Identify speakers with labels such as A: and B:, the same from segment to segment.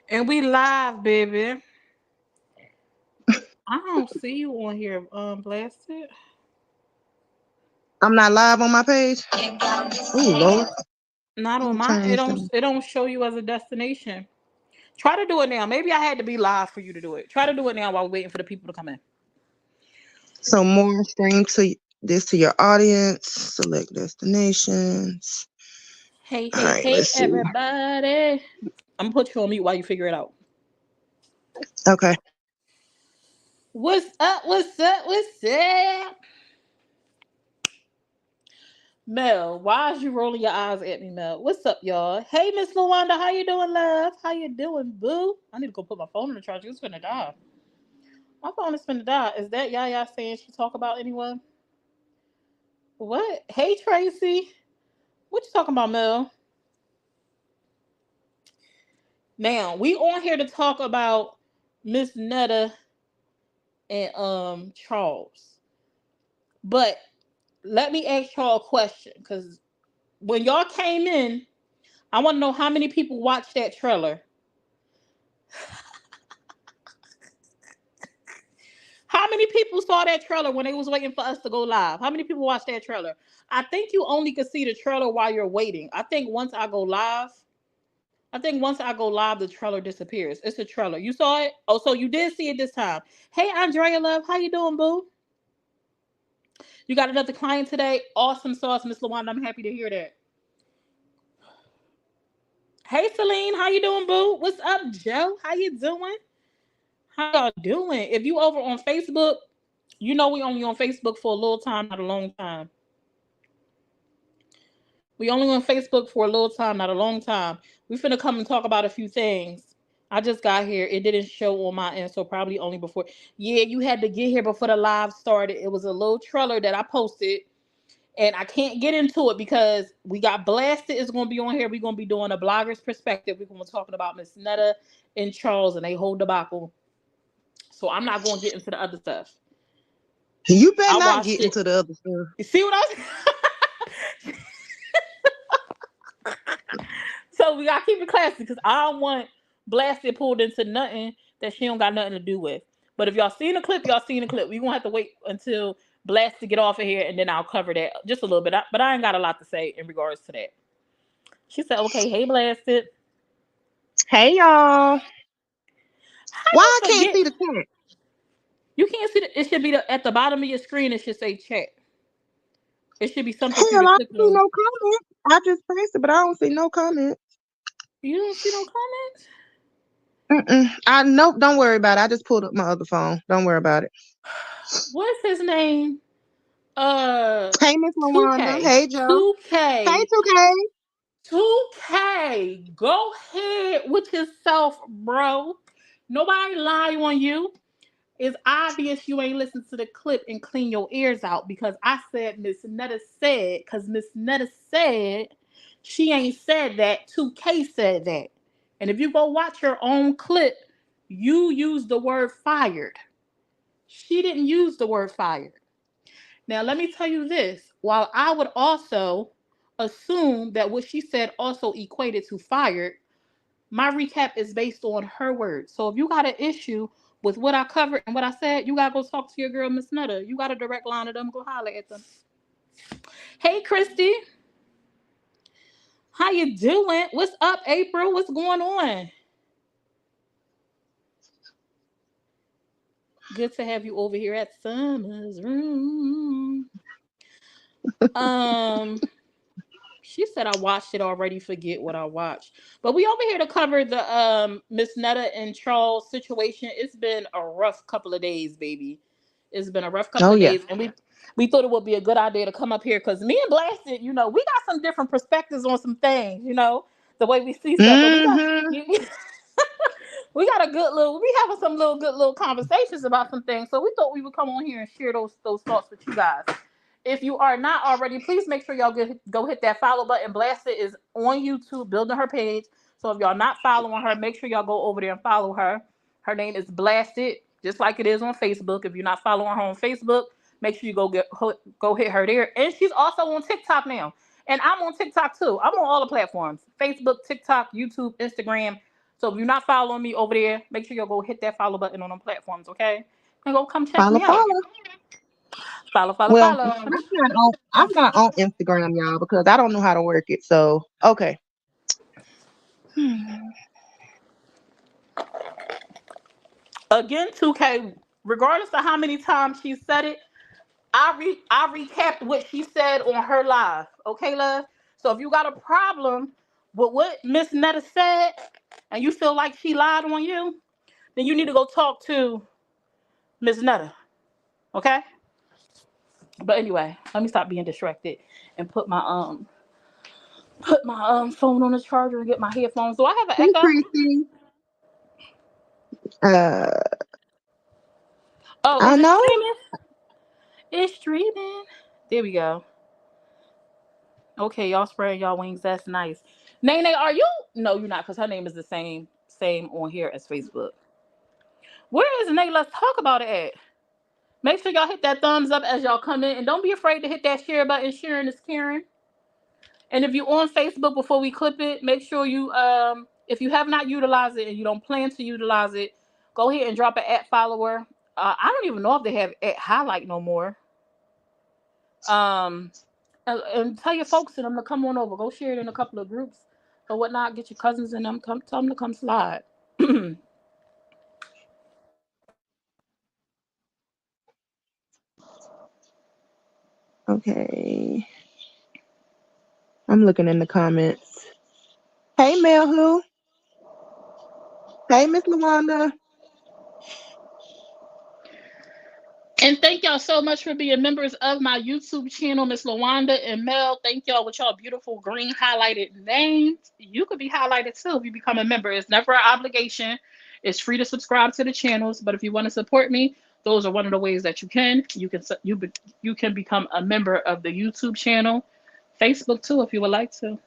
A: And we live, baby. I don't see you on here, blasted.
B: I'm not live on my page. Oh Lord,
A: Not
B: let
A: on
B: me
A: my. It
B: change
A: don't.
B: them.
A: It don't show you as a destination. Try to do it now. Maybe I had to be live for you to do it. Try to do it now while we're waiting for the people to come in.
B: So more stream to this to your audience. Select destinations.
A: Hey,
B: All
A: hey,
B: right,
A: hey,
B: let's see.
A: everybody! I'm gonna put you on mute while you figure it out.
B: Okay.
A: What's up? What's up? What's up? Mel, why is you rolling your eyes at me, Mel? What's up, y'all? Hey, Miss Lawanda, how you doing, love? How you doing, boo? I need to go put my phone in the charger. It's gonna die. My phone is finna die. Is that Yaya saying she talk about anyone? What? Hey, Tracy. What you talking about, Mel? Now, we on here to talk about Miss Netta and Charles. But let me ask y'all a question. Because when y'all came in, I want to know how many people watched that trailer. How many people saw that trailer when they was waiting for us to go live? How many people watched that trailer? I think you only could see the trailer while you're waiting. I think once I go live, the trailer disappears. It's a trailer. You saw it? Oh, so you did see it this time. Hey, Andrea, love, how you doing, boo? You got another client today? Awesome sauce, Miss LaWanda. I'm happy to hear that. Hey, Celine, how you doing, boo? What's up, Joe? How you doing? How y'all doing? If you over on Facebook, you know we only on Facebook for a little time, not a long time. We only on Facebook for a little time, not a long time. We finna come and talk about a few things. I just got here. It didn't show on my end, so probably only before. Yeah, you had to get here before the live started. It was a little trailer that I posted, and I can't get into it because we got blasted. It's gonna be on here. We're gonna be doing a blogger's perspective. We're gonna be talking about Miss Netta and Charles and they whole debacle. So I'm not gonna get into the other stuff.
B: You better
A: I
B: not
A: watched
B: get
A: it.
B: into the other stuff.
A: You see what I was? So we gotta keep it classy because I don't want blasted pulled into nothing that she don't got nothing to do with. But if y'all seen the clip, y'all seen the clip. We gonna have to wait until Blast to get off of here, and then I'll cover that just a little bit. But I ain't got a lot to say in regards to that. She said, "Okay, hey, Blasted,
B: Hey y'all.
A: how
B: Why
A: you
B: I can't
A: forget?
B: see the chat?
A: You can't see it. It should be at the bottom of your screen. It should say chat. It should be something for you
B: Hell,
A: to
B: I
A: click
B: don't see
A: on.
B: no comments. I just pressed it, but I don't see no comments.
A: You don't see no comments.
B: I nope. Don't worry about it. I just pulled up my other phone. Don't worry about it.
A: What's his name?
B: Hey Miss Lawanda.
A: 2K.
B: Hey Joe. Hey
A: 2K.
B: 2K.
A: 2K. Go ahead with yourself, bro. Nobody lie on you. It's obvious you ain't listened to the clip and clean your ears out because I said Miss Netta said, because Miss Netta said she ain't said that. 2K said that. And if you go watch your own clip, you use the word fired. She didn't use the word fired. Now, let me tell you this. While I would also assume that what she said also equated to fired, my recap is based on her words. So if you got an issue with what I covered and what I said, you gotta go talk to your girl, Miss Netta. You got a direct line to them. Go holler at them. Hey, Christy, how you doing? What's up, April? What's going on? Good to have you over here at Summer's Room. Um, she said I watched it already. Forget what I watched. But we over here to cover the Miss Netta and Charles situation. It's been a rough couple of days, baby. It's been a rough couple
B: Oh
A: of
B: yeah.
A: days, and we thought it would be a good idea to come up here because me and Blasted, we got some different perspectives on some things, the way we see stuff. But we got
B: Mm-hmm.
A: we got a good little we having some little good little conversations about some things. So we thought we would come on here and share those thoughts with you guys. If you are not already, please make sure y'all go hit that follow button. Blasted is on YouTube, building her page. So if y'all not following her, make sure y'all go over there and follow her. Her name is Blasted, just like it is on Facebook. If you're not following her on Facebook, make sure you go hit her there. And she's also on TikTok now. And I'm on TikTok too. I'm on all the platforms: Facebook, TikTok, YouTube, Instagram. So if you're not following me over there, make sure you'll go hit that follow button on them platforms, okay? And go come check
B: Follow,
A: me out.
B: follow.
A: Follow, follow,
B: Well,
A: follow.
B: I'm not on Instagram, y'all, because I don't know how to work it. So okay.
A: Again, 2K, regardless of how many times she said it, I recapped what she said on her live. Okay, love? So if you got a problem with what Miss Netta said and you feel like she lied on you, then you need to go talk to Miss Netta. Okay? But anyway, let me stop being distracted and put my phone on the charger and get my headphones. Do I have an
B: Hey,
A: echo?
B: Chrissy. Uh,
A: Oh,
B: I
A: is it
B: know.
A: streaming? It's streaming. There we go. Okay, y'all spreading y'all wings. That's nice. Nene, are you? No, you're not, because her name is the same on here as Facebook. Where is Nate? Let's talk about it at. Make sure y'all hit that thumbs up as y'all come in, and don't be afraid to hit that share button. Sharing is caring. And if you're on Facebook before we clip it, make sure you if you have not utilized it and you don't plan to utilize it, go ahead and drop an @follower. I don't even know if they have @highlight no more. Um, and tell your folks and them to come on over. Go share it in a couple of groups or whatnot. Get your cousins and them. Come tell them to come slide.
B: Okay. I'm looking in the comments. Hey, Mel who? Hey, Miss Lawanda.
A: And thank y'all so much for being members of my YouTube channel, Miss Lawanda and Mel. Thank y'all with y'all beautiful green highlighted names. You could be highlighted too if you become a member. It's never an obligation. It's free to subscribe to the channels. But if you want to support me, those are one of the ways that you can. You can become a member of the YouTube channel, Facebook too, if you would like to.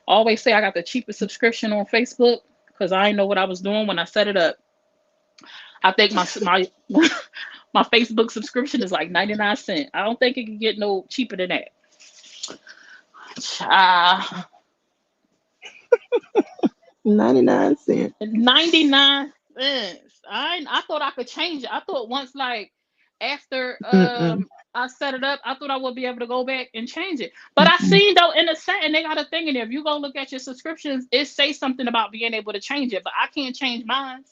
A: Always say I got the cheapest subscription on Facebook because I didn't know what I was doing when I set it up. I think my my Facebook subscription is like 99 cents. I don't think it can get no cheaper than that. Uh,
B: 99 cents.
A: 99 cents. I thought I could change it. I thought once like after
B: Mm-mm.
A: I set it up, I thought I would be able to go back and change it. But I
B: Mm-mm.
A: seen though in the setting they got a thing in there. If you go look at your subscriptions, it say something about being able to change it, but I can't change mine.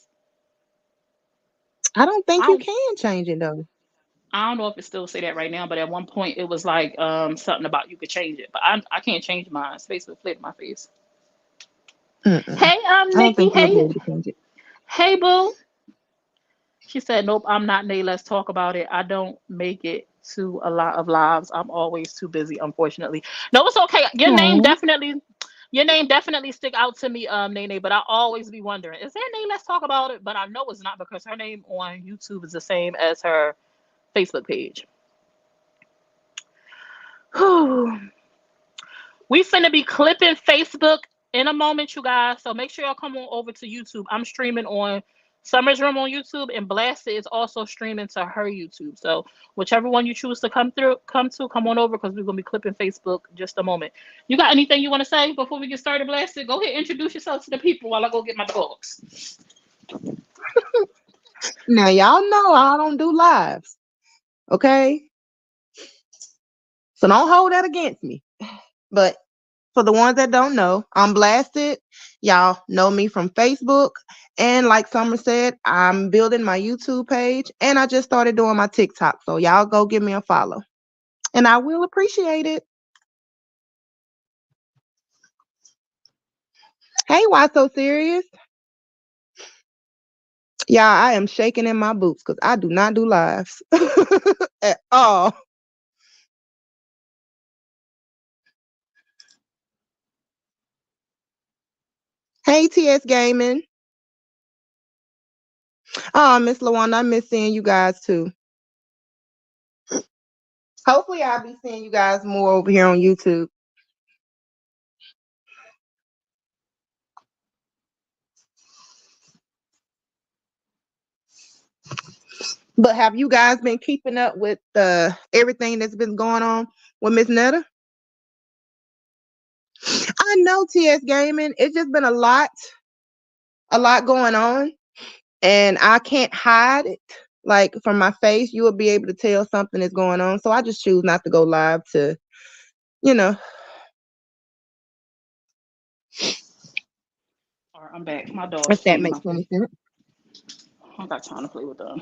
B: I don't
A: I
B: think you
A: don't
B: can change it though.
A: I don't know if it still say that right now, but at one point it was like something about you could change it, but I can't change mine. Facebook flipped my face.
B: Mm-mm.
A: Hey,
B: I don't
A: Nikki.
B: think you'll be
A: Hey,
B: able to change it.
A: hey, boo. She said, "Nope, I'm not Nay. Let's talk about it. I don't make it to a lot of lives. I'm always too busy, unfortunately. No, it's okay.
B: Oh,
A: Your name definitely stick out to me, Nene. But I always be wondering, is there Nay? Let's talk about it. But I know it's not because her name on YouTube is the same as her Facebook page. We finna be clipping Facebook in a moment, you guys. So make sure y'all come on over to YouTube. I'm streaming on Summer's Room on YouTube, and Blasted is also streaming to her YouTube. So whichever one you choose to come on over because we're gonna be clipping Facebook just a moment. You got anything you want to say before we get started, Blasted? Go ahead, introduce yourself to the people while I go get my dogs.
B: now y'all know I don't do lives. Okay, so don't hold that against me. But for the ones that don't know, I'm Blasted. Y'all know me from Facebook. And like Summer said, I'm building my YouTube page and I just started doing my TikTok. So y'all go give me a follow. And I will appreciate it. Hey, why so serious? Yeah, I am shaking in my boots because I do not do lives at all. Hey, TS Gaming. Oh, Miss Lawana, I miss seeing you guys too. Hopefully, I'll be seeing you guys more over here on YouTube. But have you guys been keeping up with everything that's been going on with Miss Netta? I know TS Gaming. It's just been a lot. a lot going on, and I can't hide it. Like from my face, you will be able to tell something is going on. So I just choose not to go live to, you know,
A: All right, I'm back. My dog's
B: if that
A: chewing my
B: makes
A: face.
B: any sense.
A: I got time to play with them.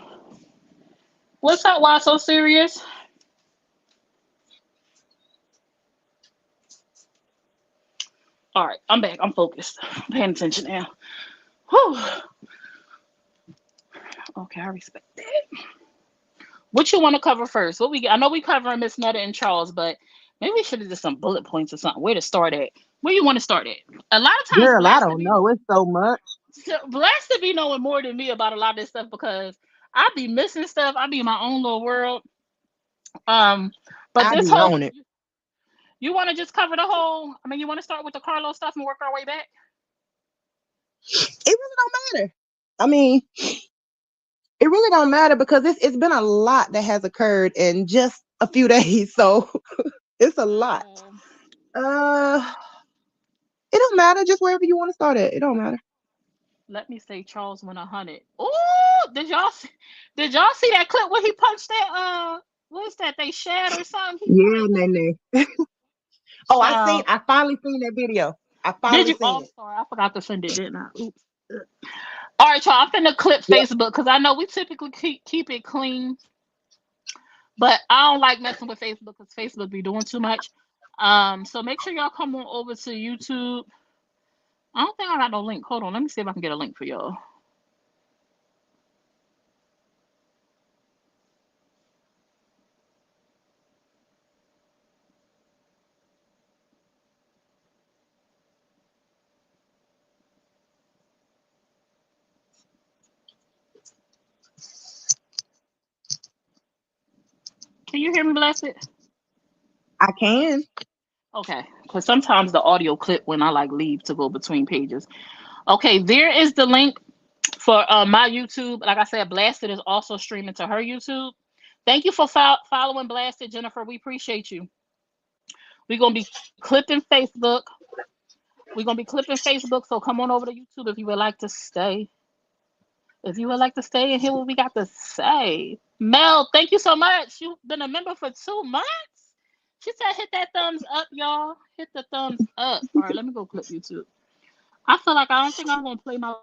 A: What's up? Why so serious? All right, I'm back. I'm focused. I'm paying attention now. Whew. Okay, I respect that. What you want to cover first? What we? I know we covering Miss Netta and Charles, but maybe we should have just some bullet points or something. Where to start at? Where you want to start at? A lot of times,
B: Girl, I don't know. It's so much.
A: Blessed to be knowing more than me about a lot of this stuff because I be missing stuff. I be in my own little world. Um, but
B: I
A: this
B: be
A: whole
B: on it.
A: you want to just cover the whole. I mean, you want to start with the Carlos stuff and work our way back.
B: It really don't matter. I mean, it really don't matter because it's been a lot that has occurred in just a few days. So it's a lot.
A: Um,
B: Uh, it don't matter. Just wherever you want to start at. It don't matter.
A: Let me say Charles went 100. Oh, did y'all see that clip where he punched that what's that they shared or something? He
B: Yeah,
A: punched
B: Nene. Oh,
A: child.
B: I finally seen that video. I
A: Did
B: finally
A: you? Oh,
B: seen
A: I'm
B: it.
A: sorry, I forgot to send it, didn't I? Oops. All right, y'all. I'm finna clip
B: Yep.
A: Facebook because I know we typically keep it clean, but I don't like messing with Facebook because Facebook be doing too much. So make sure y'all come on over to YouTube. I don't think I got no link. Hold on, let me see if I can get a link for y'all. Can you hear me, Blessed?
B: I can.
A: Okay, because sometimes the audio clip when I like leave to go between pages. Okay, there is the link for my YouTube. Like I said, Blasted is also streaming to her YouTube. Thank you for following Blasted, Jennifer. We appreciate you. We're gonna be clipping Facebook. We're gonna be clipping Facebook. So come on over to YouTube if you would like to stay. If you would like to stay and hear what we got to say. Mel, thank you so much. You've been a member for 2 months. She said hit that thumbs up, y'all. Hit the thumbs up. All right, let me go clip YouTube. I feel like I don't think I'm gonna play my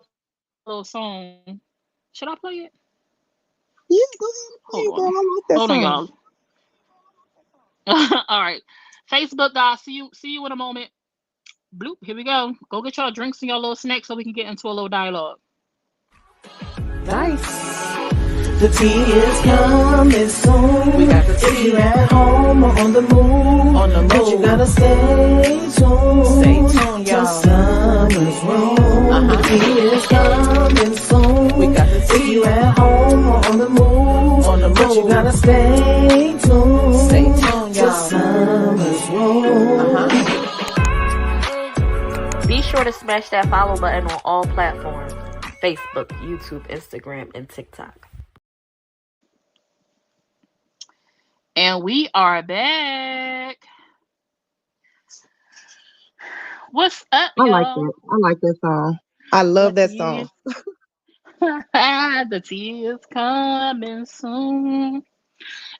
A: little song. Should I play it?
B: Yeah, go
A: Hold
B: ahead and
A: on.
B: play it, girl. I
A: Hold
B: like
A: on,
B: that
A: y'all.
B: song.
A: All right. Facebook guys, see you in a moment. Bloop, here we go. Go get y'all drinks and y'all little snacks so we can get into a little dialogue.
C: Dice. The tea is coming soon. We got the tea. If you're at home or on the move, but you gotta stay tuned. Stay tuned, y'all. Summer's room. The tea is coming soon. We got the tea. If you're at home or on the move, but you gotta stay tuned. Stay tuned, y'all. Summer's room.
D: Be sure to smash that follow button on all platforms: Facebook, YouTube, Instagram, and TikTok.
A: And we are back. What's up,
B: I like
A: y'all?
B: that. I like that song. I
A: The
B: love that
A: tea
B: song.
A: is the tea is coming soon.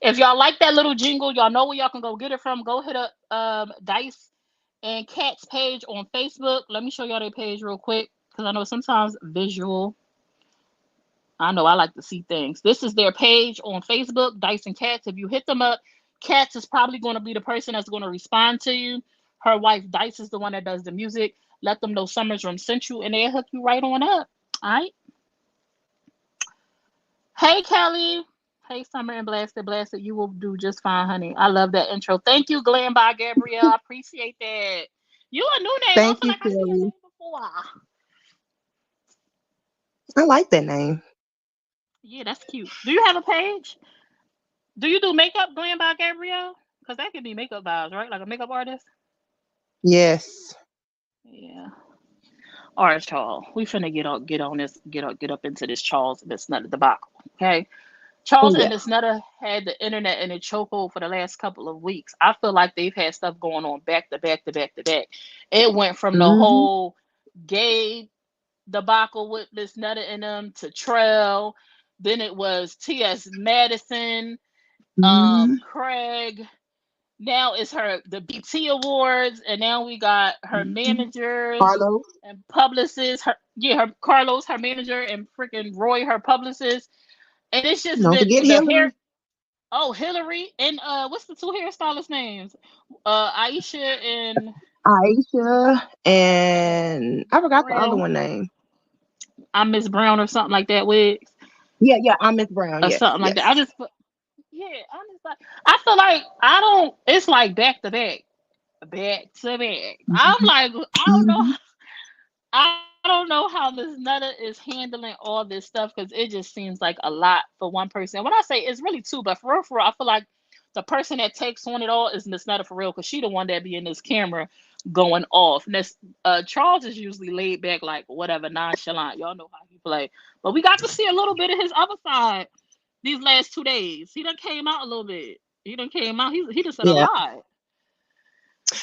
A: If y'all like that little jingle, y'all know where y'all can go get it from. Go hit up Dice and Cat's page on Facebook. Let me show y'all their page real quick because I know sometimes visual. I know I like to see things. This is their page on Facebook, Dice and Cats. If you hit them up, Cats is probably going to be the person that's going to respond to you. Her wife Dice is the one that does the music. Let them know Summer's Room sent you, and they'll hook you right on up. All right. Hey, Kelly. Hey, Summer and Blasted. Blasted, you will do just fine, honey. I love that intro. Thank you, Glenn by Gabrielle. I appreciate that. You a new name. I
B: Thank
A: feel
B: you,
A: like I see your
B: Kelly.
A: name before.
B: I like that name.
A: Yeah, that's cute. Do you have a page? Do you do makeup, Glenn by Gabrielle? Because that could be makeup vibes, right? Like a makeup artist?
B: Yes.
A: Yeah. All right, Charles. We finna get up into this Charles and Miss Nutter debacle. Okay. Charles and
B: Yeah.
A: Miss Nutter had the internet in a chokehold for the last couple of weeks. I feel like they've had stuff going on back to back to back to back. It went from the
B: Mm-hmm.
A: whole gay debacle with Miss Netta and them to Trell. Then it was T.S. Madison,
B: Mhm.
A: Craig. Now it's the BT Awards, and now we got her managers
B: Carlos.
A: and publicists. Her Carlos, her manager, and freaking Roy, her publicist. And it's just
B: Don't
A: been
B: forget
A: the hair.
B: Hillary.
A: Oh, Hillary and what's the two hairstylist names? Aisha and
B: Aisha and I forgot the other
A: Brown.
B: one name.
A: I'm Miss Brown or something like that. Wigs
B: Yeah, I'm Miss Brown.
A: or
B: Yes,
A: something like that.
B: yes.
A: Yeah, I'm just like I feel like I don't. It's like back to back, back to back. I'm
B: Mhm.
A: like I don't know.
B: Mhm.
A: I don't know how Miss Netta is handling all this stuff because it just seems like a lot for one person. When I say it's really two, but for real, I feel like the person that takes on it all is Miss Netta for real because she the one that be in this camera going off. And Charles is usually laid back, like whatever, nonchalant. Y'all know how he play, but we got to see a little bit of his other side these last 2 days. He done came out a little bit. He done came out. He just said a
B: Yeah,
A: lot.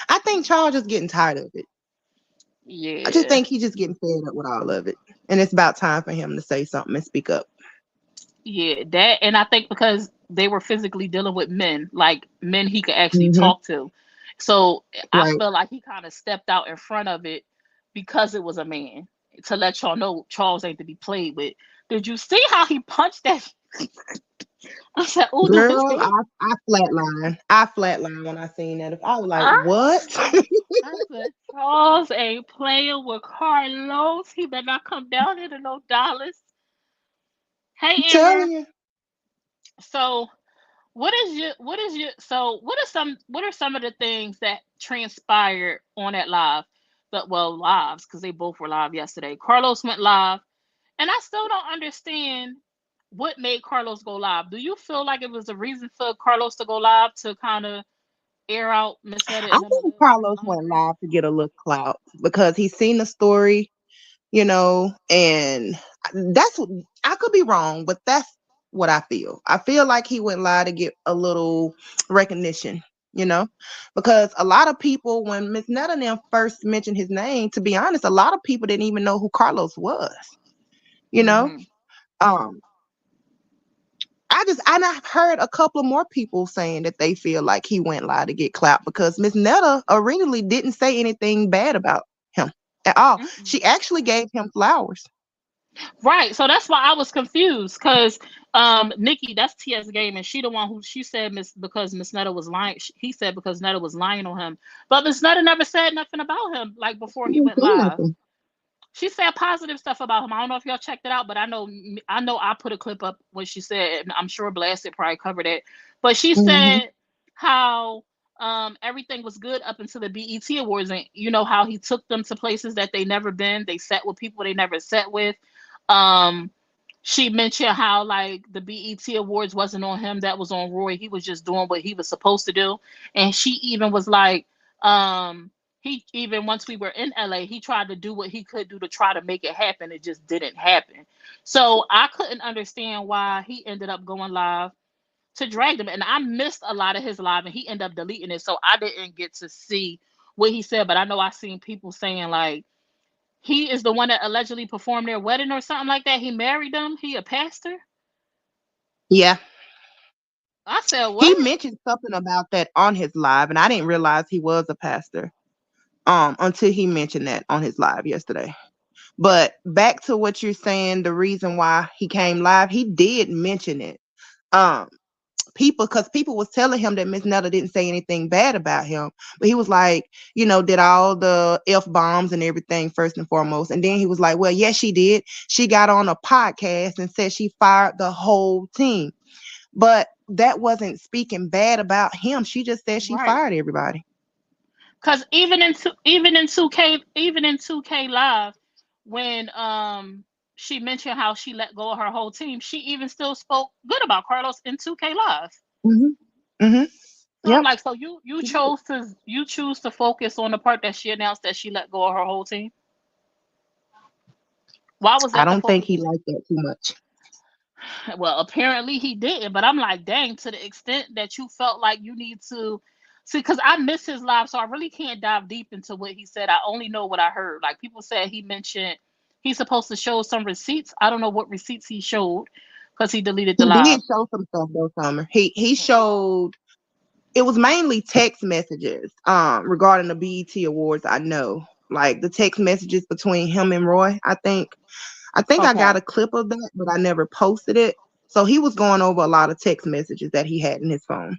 B: I think Charles is getting tired of it. I just
A: Yeah.
B: think he's just getting fed up with all of it, and it's about time for him to say something and speak up.
A: Yeah, that, and I think because they were physically dealing with men, like men he could actually
B: Hmm.
A: talk to. So I
B: Right.
A: feel like he kind of stepped out in front of it because it was a man to let y'all know Charles ain't to be played with. Did you see how he punched that? I said, "Oh, don't
B: Girl,
A: take."
B: I flatline. I flatline when I seen that. If I was like,
A: I,
B: what?
A: I said, Charles ain't playing with Carlos. He better not come down here to no dollars. Hey,
B: I'm
A: Amber.
B: telling you.
A: So what are some of the things that transpired on that live? But well, lives because they both were live yesterday. Carlos went live, and I still don't understand what made Carlos go live. Do you feel like it was a reason for Carlos to go live to kind of air out Miss Netta
B: I
A: and them a
B: think
A: little bit
B: Carlos went
A: longer?
B: live to get a little clout because he's seen the story, and that's I could be wrong, but that's what I feel. I feel like he went live to get a little recognition, you know, because a lot of people, when Miss Netta and them first mentioned his name, to be honest, a lot of people didn't even know who Carlos was, you know.
A: Mm-hmm.
B: Um, I've heard a couple of more people saying that they feel like he went live to get clapped because Miss Netta originally didn't say anything bad about him at all.
A: Mm-mm.
B: She actually gave him flowers.
A: Right. So that's why I was confused because Nikki, that's TS game, and she the one who she said because Miss Netta was lying. He said because Netta was lying on him, but Miss Netta never said nothing about him like before
B: She
A: he
B: didn't
A: went
B: say
A: live.
B: nothing.
A: She said positive stuff about him. I don't know if y'all checked it out, but I know I put a clip up when she said, and I'm sure Blasted probably covered it. But she
B: Hmm.
A: said how everything was good up until the BET Awards, and you know how he took them to places that they never been. They sat with people they never sat with. Um, she mentioned how like the BET Awards wasn't on him, that was on Roy. He was just doing what he was supposed to do. And she even was like, he even once we were in LA, he tried to do what he could do to try to make it happen. It just didn't happen. So I couldn't understand why he ended up going live to drag them. And I missed a lot of his live and he ended up deleting it. So I didn't get to see what he said, but I know I seen people saying like he is the one that allegedly performed their wedding or something like that. He married them. He a pastor.
B: Yeah.
A: I said,
B: He
A: what?
B: mentioned something about that on his live, and I didn't realize he was a pastor until he mentioned that on his live yesterday. But back to what you're saying, the reason why he came live, he did mention it. Um, because people was telling him that Miss Netta didn't say anything bad about him, but he was like, did all the F-bombs and everything first and foremost. And then he was like, well, yes, she did. She got on a podcast and said she fired the whole team. But that wasn't speaking bad about him. She just said she
A: Right.
B: fired everybody.
A: Because even in 2K live, when she mentioned how she let go of her whole team, she even still spoke good about Carlos in 2K live.
B: Hmm. Hmm.
A: So I'm
B: Yep.
A: like, so you choose to focus on the part that she announced that she let go of her whole team. Why was
B: I
A: that the
B: don't think
A: focus?
B: he liked that too much.
A: Well, apparently he didn't, but I'm like, dang, to the extent that you felt like you need to see, because I missed his live, so I really can't dive deep into what he said. I only know what I heard. Like people said he mentioned he's supposed to show some receipts. I don't know what receipts he showed because he deleted the
B: He
A: live.
B: did show some stuff though, Summer. He showed it was mainly text messages regarding the BET Awards. I know, like the text messages between him and Roy. I think I
A: Okay.
B: got a clip of that, but I never posted it. So he was going over a lot of text messages that he had in his phone.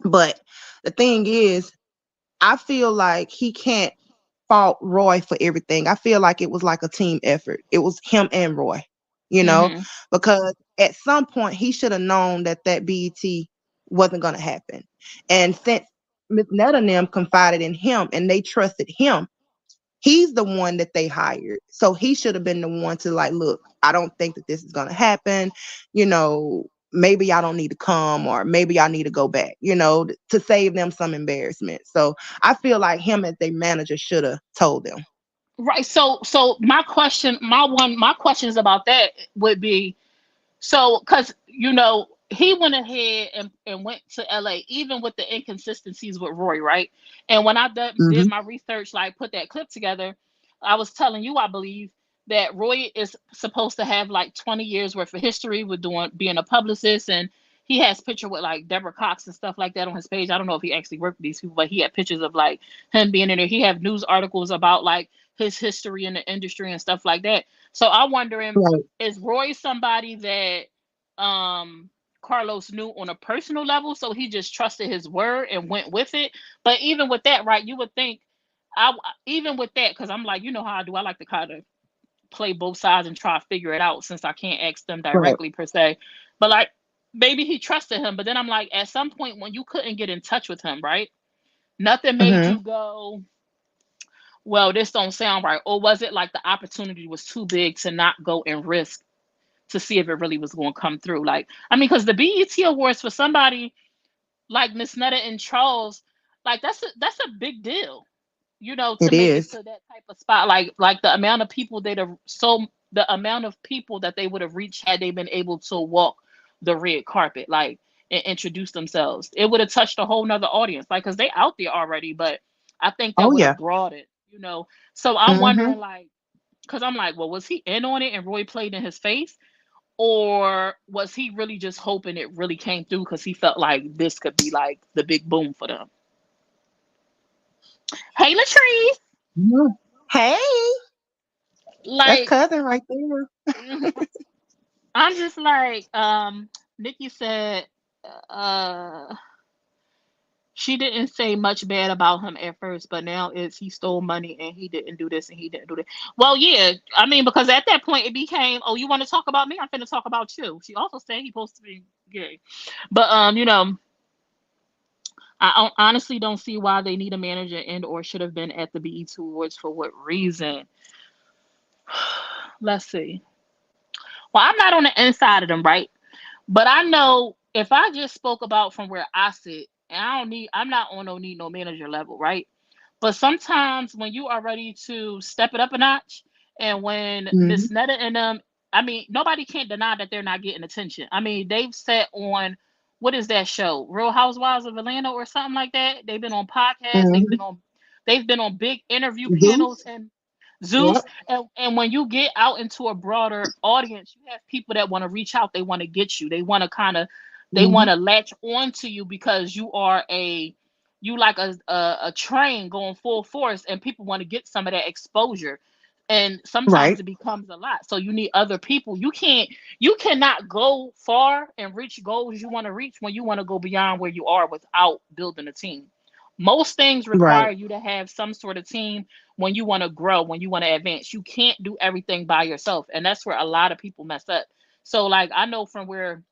B: But the thing is, I feel like he can't fault Roy for everything. I feel like it was like a team effort. It was him and Roy, you know,
A: Mm-hmm.
B: because at some point he should have known that that BET wasn't going to happen. And since Miss Netta and them confided in him and they trusted him, he's the one that they hired. So he should have been the one to like, look, I don't think that this is going to happen. You know, maybe y'all don't need to come or maybe y'all need to go back, you know, to save them some embarrassment. So I feel like him as their manager should have told them.
A: Right. So my questions about that would be, so, because he went ahead and went to LA, even with the inconsistencies with Roy, right? And when I did
B: Hmm.
A: my research, like put that clip together, I was telling you, I believe that Roy is supposed to have like 20 years worth of history with doing being a publicist, and he has picture with like Deborah Cox and stuff like that on his page. I don't know if he actually worked with these people, but he had pictures of like him being in there. He have news articles about like his history in the industry and stuff like that. So I'm wondering,
B: Right.
A: is Roy somebody that Carlos knew on a personal level, so he just trusted his word and went with it? But even with that, right, you would think, I even with that, because I'm like, you know how I do, I like to kind of play both sides and try to figure it out since I can't ask them
B: Right.
A: directly per se. But like, maybe he trusted him, but then I'm like, at some point when you couldn't get in touch with him, right, nothing made
B: Hmm.
A: you go, well, this don't sound right? Or was it like the opportunity was too big to not go and risk to see if it really was going to come through? Like, I mean, because the BET Awards for somebody like Miss Netta and Charles, like that's a big deal, to
B: It
A: make it
B: is.
A: to that type of spot. Like the amount of people the amount of people that they would have reached had they been able to walk the red carpet, like, and introduce themselves. It would have touched a whole nother audience, like, because they out there already, but I think that
B: Oh
A: would
B: yeah.
A: have brought it. So I'm
B: Hmm.
A: wondering, like, because I'm like, well, was he in on it and Roy played in his face? Or was he really just hoping it really came through because he felt like this could be like the big boom for them? Hey, Latrice.
B: Hey, that's
A: Like,
B: cousin right there.
A: I'm just like, Nikki said, uh, she didn't say much bad about him at first, but now it's he stole money and he didn't do this and he didn't do that. Well, yeah, I mean, because at that point it became, oh, you want to talk about me? I'm finna talk about you. She also said he supposed to be gay, but I honestly don't see why they need a manager and or should have been at the BET Awards for what reason. Let's see. Well, I'm not on the inside of them, right? But I know if I just spoke about from where I sit, and I'm not on no need no manager level, right? But sometimes when you are ready to step it up a notch, and when
B: Hmm.
A: Miss Netta and them, I mean, nobody can't deny that they're not getting attention. I mean, they've sat on, what is that show, Real Housewives of Atlanta or something like that. They've been on podcasts.
B: Hmm.
A: They've been on big interview
B: Zeus.
A: panels and Zeus.
B: Yep.
A: And when you get out into a broader audience, you have people that want to reach out. They want to get you. They want
B: Hmm.
A: to latch on to you because you like a train going full force, and people want to get some of that exposure, and sometimes
B: Right.
A: it becomes a lot, so you need other people. You cannot go far and reach goals you want to reach when you want to go beyond where you are without building a team. Most things
B: Right.
A: require you to have some sort of team when you want to grow, when you want to advance. You can't do everything by yourself, and that's where a lot of people mess up. So, like, I know from where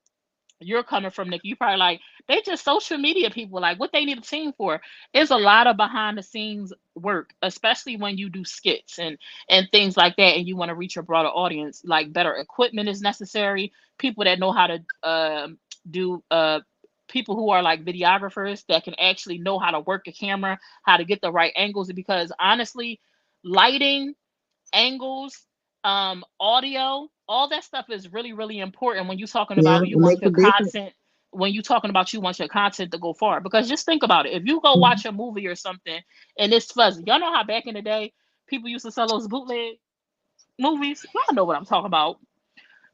A: you're coming from, Nick, you probably like, they just social media people. Like, what they need a team for is a lot of behind the scenes work, especially when you do skits and things like that, and you want to reach a broader audience. Like, better equipment is necessary. People that know how to do people who are like videographers that can actually know how to work a camera, how to get the right angles. Because honestly, lighting, angles, audio, all that stuff is really, really important when you're talking
B: Yeah,
A: about
B: it makes a difference.
A: you want your content to go far. Because just think about it. If you go
B: Mhm.
A: watch a movie or something and it's fuzzy, y'all know how back in the day people used to sell those bootlegs? movies. Y'all know what I'm talking about.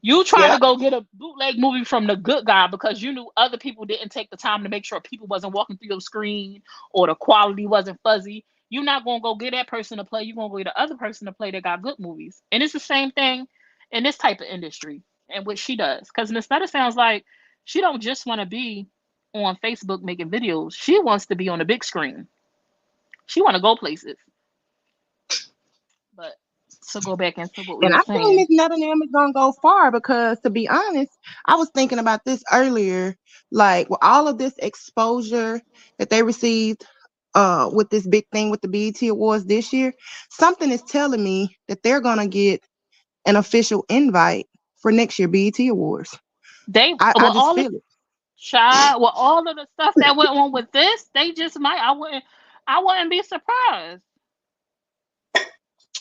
A: You tried to
B: Yep.
A: go get a bootleg movie from the good guy because you knew other people didn't take the time to make sure people wasn't walking through your screen or the quality wasn't fuzzy. You're not gonna go get that person to play. You're gonna go get the other person to play that got good movies. And it's the same thing in this type of industry and what she does. Because Miss Netta sounds like she don't just want to be on Facebook making videos. She wants to be on the big screen. She want to go places. But to go back into what we
B: And
A: were
B: I think
A: saying,
B: Miss Nottingham is gonna go far because, to be honest, I was thinking about this earlier. Like, with all of this exposure that they received, with this big thing with the BET Awards this year, something is telling me that they're gonna get an official invite for next year BET Awards.
A: they
B: I
A: well
B: just
A: all
B: feel it.
A: child, with all of the stuff that went on with this, they just might. I wouldn't be surprised.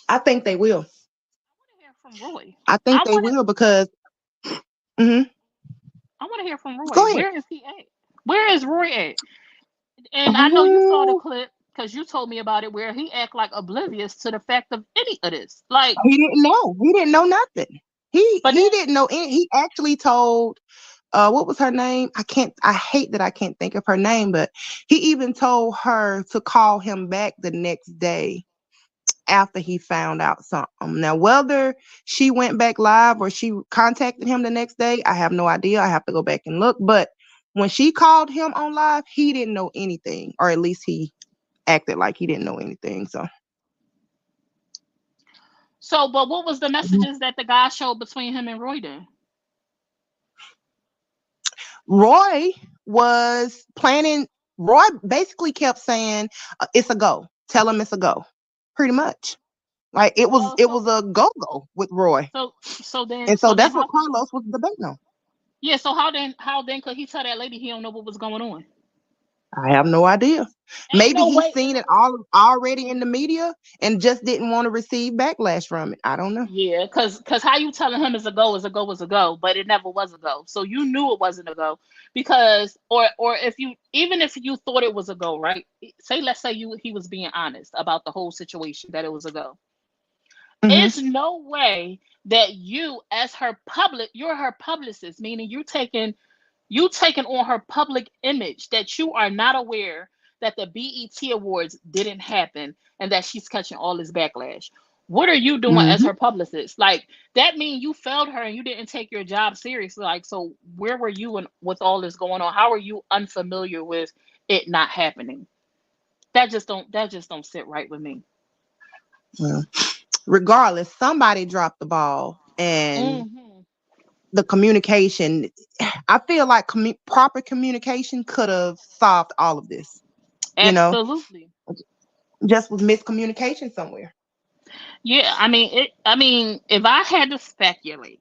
B: I think they will.
A: I want to hear from Roy.
B: I think
A: I
B: they
A: want to.
B: will because. Mhm.
A: I want to hear from Roy.
B: Go ahead.
A: Where is he at? Where is Roy at? And I know you saw the
B: Mhm.
A: clip because you told me about it, where he act like oblivious to the fact of any of this. Like,
B: He didn't know. He didn't know nothing. He
A: but
B: he
A: then
B: didn't know any. He actually told what was her name? I hate that I can't think of her name, but he even told her to call him back the next day after he found out something. Now, whether she went back live or she contacted him the next day, I have no idea. I have to go back and look. But when she called him on live, he didn't know anything, or at least he acted like he didn't know anything. So
A: but what was the messages that the guy showed between him and Roy then?
B: Roy was planning. Roy basically kept saying, "It's a go. Tell him it's a go." Pretty much, like it was.
A: Oh,
B: It was a go with Roy,
A: so so then
B: and so
A: so then
B: that's what
A: how could
B: Carlos was debating on.
A: yeah, so how then could he tell that lady he don't know what was going on?
B: I have no idea.
A: Ain't
B: Maybe
A: no
B: he's
A: way.
B: seen it all already in the media and just didn't want to receive backlash from it. I don't know.
A: Yeah, cause how you telling him is a go is a go is a go, but it never was a go. So you knew it wasn't a go because or if you even if you thought it was a go, right? Say let's say he was being honest about the whole situation that it was a go.
B: Hmm.
A: It's no way that you as you're her publicist, meaning you taking on her public image that you are not aware that the BET Awards didn't happen and that she's catching all this backlash. What are you doing as
B: Hmm.
A: her publicist? Like that means you failed her and you didn't take your job seriously. Like so, where were you with all this going on? How are you unfamiliar with it not happening? That just don't sit right with me.
B: Well, regardless, somebody dropped the ball, and
A: Hmm.
B: the communication. I feel like proper communication could have solved all of this. You know,
A: Absolutely.
B: just with miscommunication somewhere.
A: Yeah, I mean it. I mean, if I had to speculate,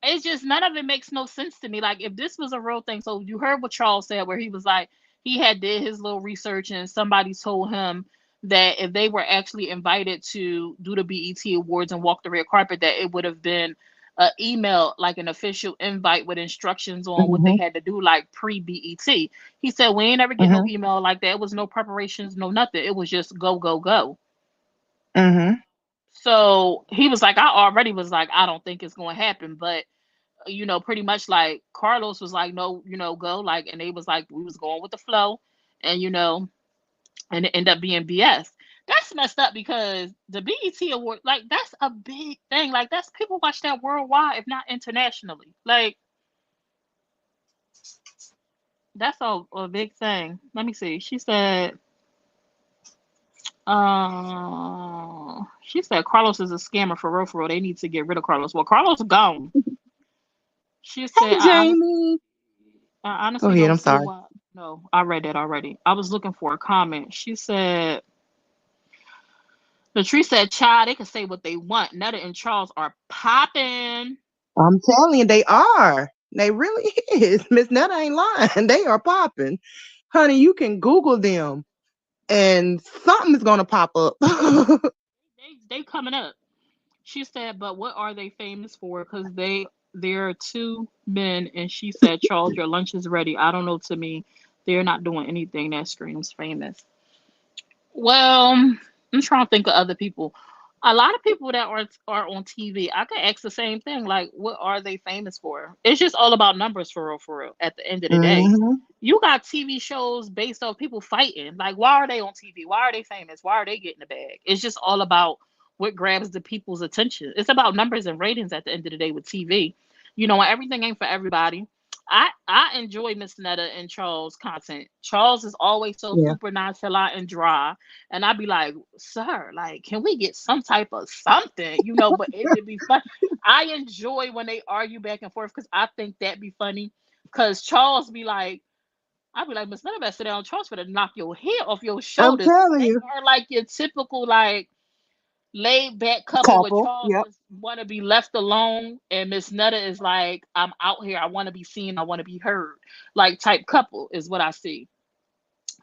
A: it's just none of it makes no sense to me. Like if this was a real thing, so you heard what Charles said, where he was like he had did his little research and somebody told him that if they were actually invited to do the BET Awards and walk the red carpet, that it would have been an email like an official invite with instructions on what they
B: Hmm.
A: had to do, like pre BET. He said we ain't ever get no
B: Hmm.
A: email like that. It was no preparations, no nothing. It was just go go go.
B: Hmm.
A: So he was like, I already was like, I don't think it's going to happen, but pretty much like Carlos was like, no, go like, and they was like, we was going with the flow, and and it ended up being BS. That's messed up because the BET award, like, that's a big thing. Like, that's people watch that worldwide, if not internationally. Like, that's a big thing. Let me see. She said Carlos is a scammer for real, for real. They need to get rid of Carlos. Well, Carlos gone. She said,
B: Hey, Jamie.
A: I
B: Go
A: honestly
B: ahead.
A: don't
B: I'm
A: see
B: sorry.
A: why. No, I read that already. I was looking for a comment. She said, Latrice said, child, they can say what they want. Netta and Charles are popping.
B: I'm telling you, they are. They really is. Miss Netta ain't lying. They are popping. Honey, you can Google them and something is gonna pop up.
A: They coming up. She said, but what are they famous for? Because there are two men, and she said, Charles, your lunch is ready. I don't know, to me, they're not doing anything that screams famous. Well, I'm trying to think of other people. A lot of people that are on TV, I could ask the same thing. Like, what are they famous for? It's just all about numbers, for real, for real. At the end of the day,
B: Hmm.
A: you got TV shows based off people fighting. Like, why are they on TV? Why are they famous? Why are they getting the bag? It's just all about what grabs the people's attention. It's about numbers and ratings at the end of the day with TV. And everything ain't for everybody. I enjoy Miss Netta and Charles content. Charles is always so
B: Yeah.
A: super nonchalant and dry, and I'd be like, "Sir, like, can we get some type of something?" But it'd be fun. I enjoy when they argue back and forth because I think that'd be funny. Because Charles be like, I'd be like, Miss Netta better sit down. Charles better knock your head off your
B: I'm
A: shoulders.
B: telling
A: They
B: you.
A: are like your typical like laid back couple where
B: Couple.
A: Charles
B: Yep.
A: just want to be left alone, and Miss Netta is like, I'm out here. I want to be seen. I want to be heard. Like type couple is what I see.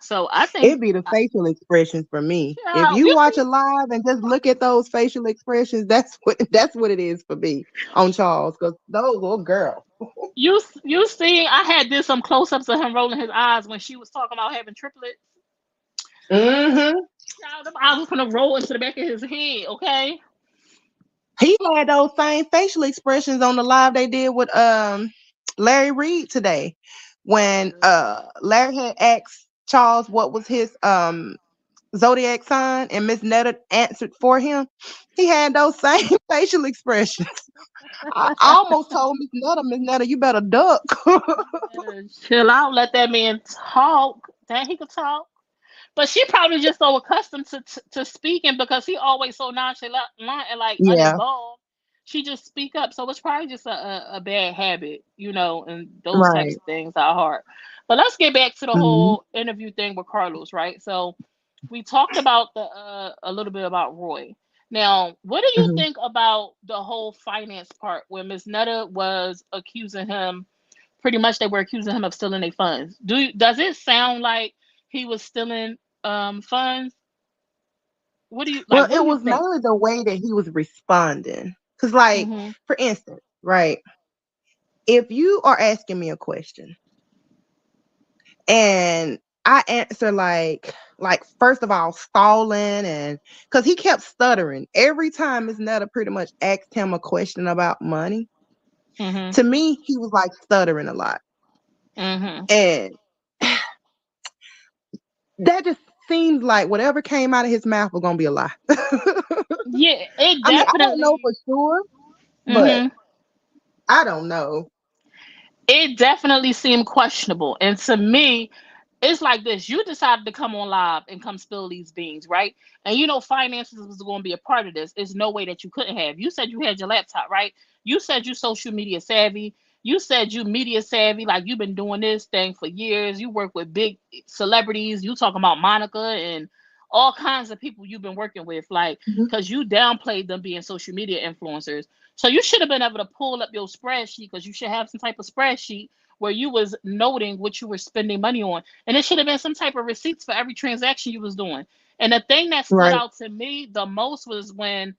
A: So I think,
B: It'd be the facial expressions for me. If
A: yeah,
B: you
A: you
B: watch
A: see,
B: a live and just look at those facial expressions, that's what it is for me on Charles. Because those little girl.
A: you see, I had did some close ups of him rolling his eyes when she was talking about having triplets.
B: Hmm.
A: Child, them eyes was gonna roll into the back of his head. Okay.
B: He had those same facial expressions on the live they did with Larry Reed today, when Larry had asked Charles what was his zodiac sign, and Miss Netta answered for him. He had those same facial expressions. I almost told Miss Netta, you better duck.
A: Chill out. Let that man talk. That he could talk. But she probably just so accustomed to speaking because he always so nonchalant and like
B: Yeah,
A: uninvolved. She just speak up, so it's probably just a bad habit, and those types
B: right.
A: of things are hard. But let's get back to the
B: Hmm.
A: whole interview thing with Carlos, right? So we talked about the a little bit about Roy. Now, what do you
B: Hmm.
A: think about the whole finance part where Miss Netta was accusing him? Pretty much, they were accusing him of stealing their funds. Does it sound like he was stealing funds? What do you like?
B: Well,
A: What
B: it
A: do you
B: was
A: think?
B: mainly the way that he was responding. Because, like,
A: Mhm.
B: for instance, right, if you are asking me a question and I answer like first of all stalling, and because he kept stuttering every time Miss Netta pretty much asked him a question about money.
A: Mhm.
B: To me, he was like stuttering a lot,
A: Mhm.
B: and that just seems like whatever came out of his mouth was gonna be a lie.
A: Yeah, it
B: I mean, I don't know
A: definitely.
B: for sure, but
A: Mhm.
B: I don't know.
A: It definitely seemed questionable, and to me, it's like this: you decided to come on live and come spill these beans, right? And finances was going to be a part of this. There's no way that you couldn't have. You said you had your laptop, right? You said you social media savvy. You said you media savvy, like you've been doing this thing for years. You work with big celebrities. You talking about Monica and all kinds of people you've been working with, like,
B: Mhm.
A: because you downplayed them being social media influencers. So you should have been able to pull up your spreadsheet, because you should have some type of spreadsheet where you was noting what you were spending money on, and it should have been some type of receipts for every transaction you was doing. And the thing that stood
B: Right.
A: out to me the most was when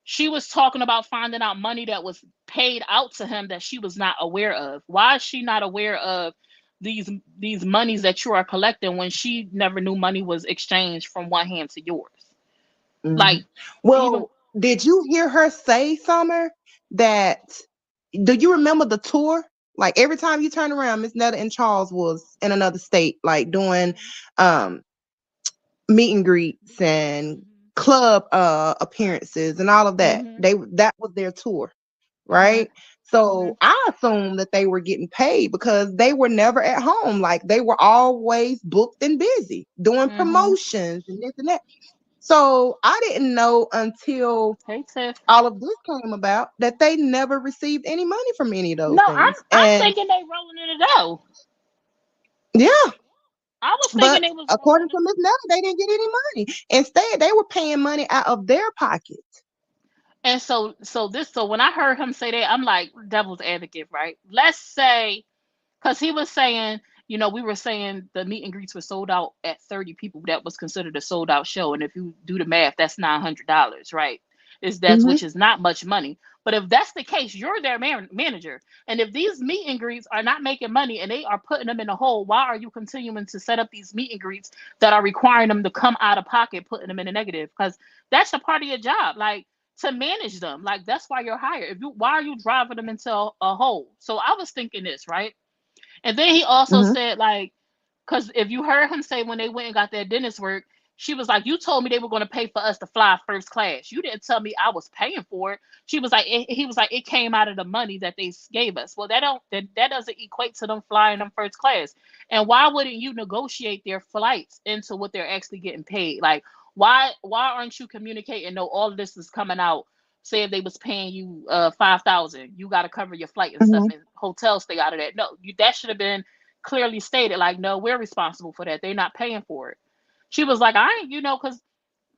A: she was talking about finding out money that was paid out to him that she was not aware of. Why is she not aware of these monies that you are collecting when she never knew money was exchanged from one hand to yours?
B: Mhm.
A: Like, even
B: Well, did you hear her say, Summer, that do you remember the tour? Like every time you turn around, Miss Netta and Charles was in another state, like doing um meet and greets and
A: Mhm.
B: club appearances and all of that.
A: Mhm.
B: That was their tour,
A: Mhm.
B: right? So
A: Mhm.
B: I assumed that they were getting paid because they were never at home. Like they were always booked and busy doing
A: Mhm.
B: promotions and this and that. So I didn't know until
A: Hey, Tiff.
B: all of this came about that they never received any money from any of those
A: No, I'm
B: things.
A: I'm
B: And
A: thinking they rolling in the dough.
B: yeah,
A: I was thinking
B: but
A: they was rolling
B: according
A: it.
B: to Miss Netta, they didn't get any money. Instead, they were paying money out of their pockets.
A: And so when I heard him say that, I'm like, devil's advocate, right? Let's say, because he was saying, we were saying the meet and greets were sold out at 30 people. That was considered a sold out show. And if you do the math, that's $900, right? is that's which is not much money. But if that's the case, you're their manager. And if these meet and greets are not making money and they are putting them in a hole, why are you continuing to set up these meet and greets that are requiring them to come out of pocket, putting them in a negative? Because that's a part of your job, like to manage them. Like that's why you're hired. If you, why are you driving them into a hole? So I was thinking this, right? And then he also
B: Mm-hmm.
A: said, like, because if you heard him say when they went and got their dentist work, she was like, "You told me they were going to pay for us to fly first class. You didn't tell me I was paying for it." She was like, he was like, "It came out of the money that they gave us." Well, that doesn't equate to them flying them first class. And why wouldn't you negotiate their flights into what they're actually getting paid? Like, why aren't you communicating? No, all of this is coming out. Say if they was paying you 5,000, you got to cover your flight and stuff,
B: Mm-hmm.
A: and hotels stay out of that. No, that should have been clearly stated. Like, no, we're responsible for that. They're not paying for it. She was like, I ain't, because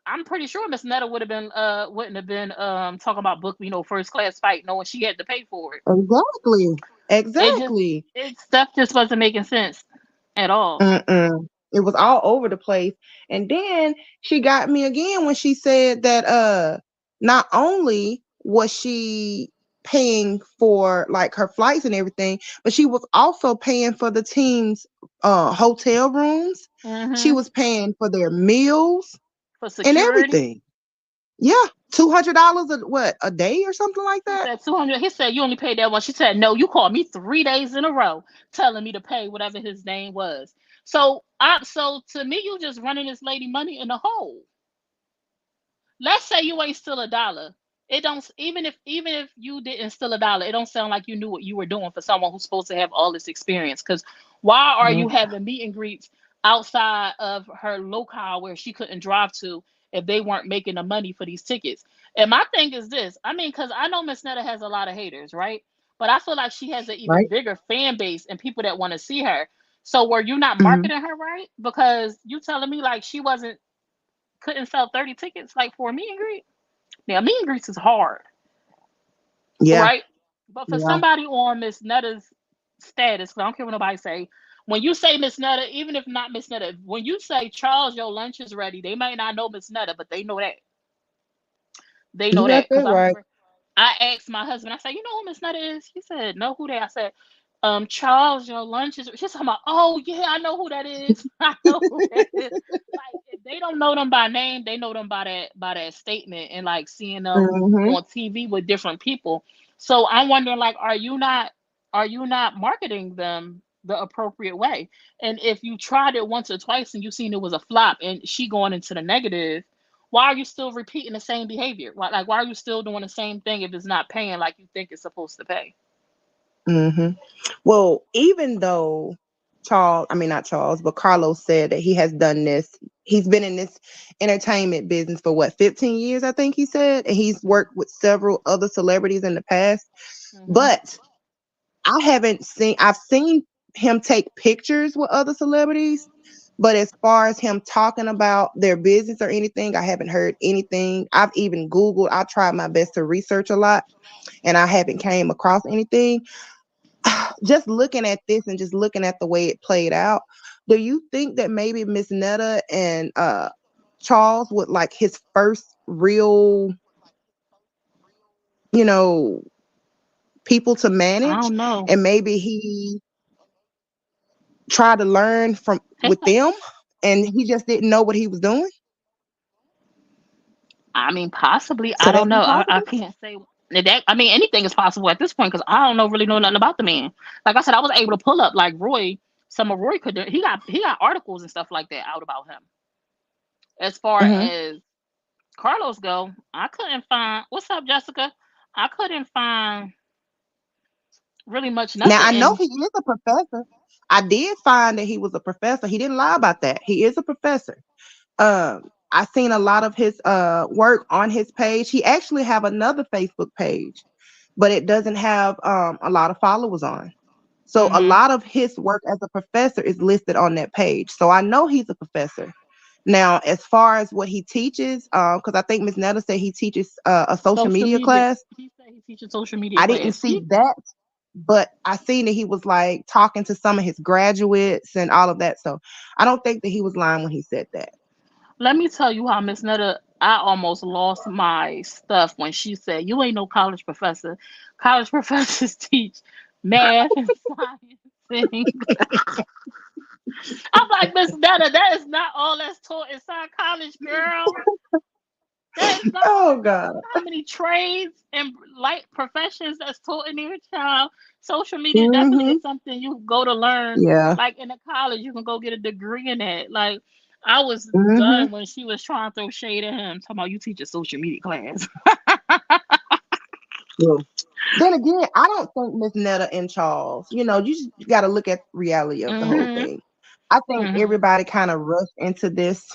A: I'm pretty sure Miss Netta would have been wouldn't have been talking about book, first class fight, knowing she had to pay for it.
B: Exactly.
A: It just
B: Exactly.
A: it stuff just wasn't making sense at all.
B: Mm-mm. It was all over the place. And then she got me again when she said that not only was she paying for like her flights and everything, but she was also paying for the team's hotel rooms. She
A: Hmm.
B: was paying for their meals
A: For
B: and
A: security.
B: everything. Yeah. $200 a day or something like
A: He
B: that.
A: said 200. He said you only paid that one. She said no. You called me 3 days in a row, telling me to pay whatever his name was. So to me, you just running this lady money in the hole. Let's say you ain't still a dollar. It don't, even if you didn't steal a dollar, it don't sound like you knew what you were doing for someone who's supposed to have all this experience. Because why are you
B: Mhm.
A: having meet and greets outside of her locale where she couldn't drive to if they weren't making the money for these tickets? And my thing is this, I mean, because I know Miss Netta has a lot of haters, right? But I feel like she has an even
B: Right.
A: bigger fan base and people that want to see her. So were you not
B: Mhm.
A: marketing her right? Because you telling me like she wasn't couldn't sell 30 tickets like for a meet and greet. Now, meet and greets is hard,
B: Yeah.
A: right? But for
B: Yeah.
A: somebody on Miss Netta's status, 'cause I don't care what nobody say, when you say Miss Netta, even if not Miss Netta, when you say Charles, your lunch is ready, they might not know Miss Netta, but they know that. They
B: You
A: know
B: got
A: that. Because
B: that
A: I
B: right.
A: remember I asked my husband, I said, "You know who Miss Netta is?" He said, "No, who that?" I said, Charles, your lunch is. She's talking about, "Oh yeah, I know who that is. I know who that is." Like if they don't know them by name, they know them by that statement and like seeing them
B: Mhm.
A: on TV with different people. So I'm wondering, like, are you not marketing them the appropriate way? And if you tried it once or twice and you seen it was a flop and she going into the negative, why are you still repeating the same behavior? Why are you still doing the same thing if it's not paying like you think it's supposed to pay?
B: Mhm. Well, even though Charles, I mean not Charles, but Carlos said that he has done this. He's been in this entertainment business for what, 15 years, I think he said, and he's worked with several other celebrities in the past.
A: Hmm.
B: But I've seen him take pictures with other celebrities, but as far as him talking about their business or anything, I haven't heard anything. I've even Googled, I tried my best to research a lot, and I haven't came across anything. Just looking at this and just looking at the way it played out, do you think that maybe Miss Netta and Charles would like his first real, you know, people to
A: I
B: manage,
A: don't know.
B: and maybe he tried to learn from
A: Take
B: with them and he just didn't know what he was doing?
A: I mean, possibly. I
B: Could
A: don't
B: that be
A: know. I
B: possible?
A: can't say that. I mean, anything is possible at this point because I don't know really know nothing about the man. Like I said, I was able to pull up like Roy. Some of Roy could do. He got articles and stuff like that out about him. As far
B: Hmm.
A: as Carlos go, I couldn't find. What's up, Jessica? I couldn't find really much
B: Now
A: nothing.
B: I know
A: And
B: he is a professor. I did find that he was a professor. He didn't lie about that. He is a professor. I seen a lot of his work on his page. He actually have another Facebook page, but it doesn't have a lot of followers on. So a
A: hmm
B: lot of his work as a professor is listed on that page. So I know he's a professor. Now, as far as what he teaches, because I think Miss Netta said he teaches a social
A: social
B: media
A: media.
B: class.
A: He said he teaches social media
B: I didn't
A: class.
B: see that, but I seen that he was like talking to some of his graduates and all of that. So I don't think that he was lying when he said that.
A: Let me tell you how Miss Netta. I almost lost my stuff when she said, "You ain't no college professor. College professors teach math and science and English." I'm like, Miss Netta, that is not all that's taught inside college, girl. That is not all
B: Oh
A: that's taught.
B: God.
A: You know how many trades and like professions that's taught in your child? Social media definitely
B: Mm-hmm.
A: is something you go to learn.
B: Yeah.
A: Like in a college, you can go get a degree in that. Like I was
B: Mm-hmm.
A: done when she was trying to throw shade at him, talking about you teach a social media class.
B: Yeah. Then again, I don't think Miss Netta and Charles, you just got to look at reality of the whole
A: Mhm.
B: thing. I think
A: Mhm.
B: everybody kind of rushed into this,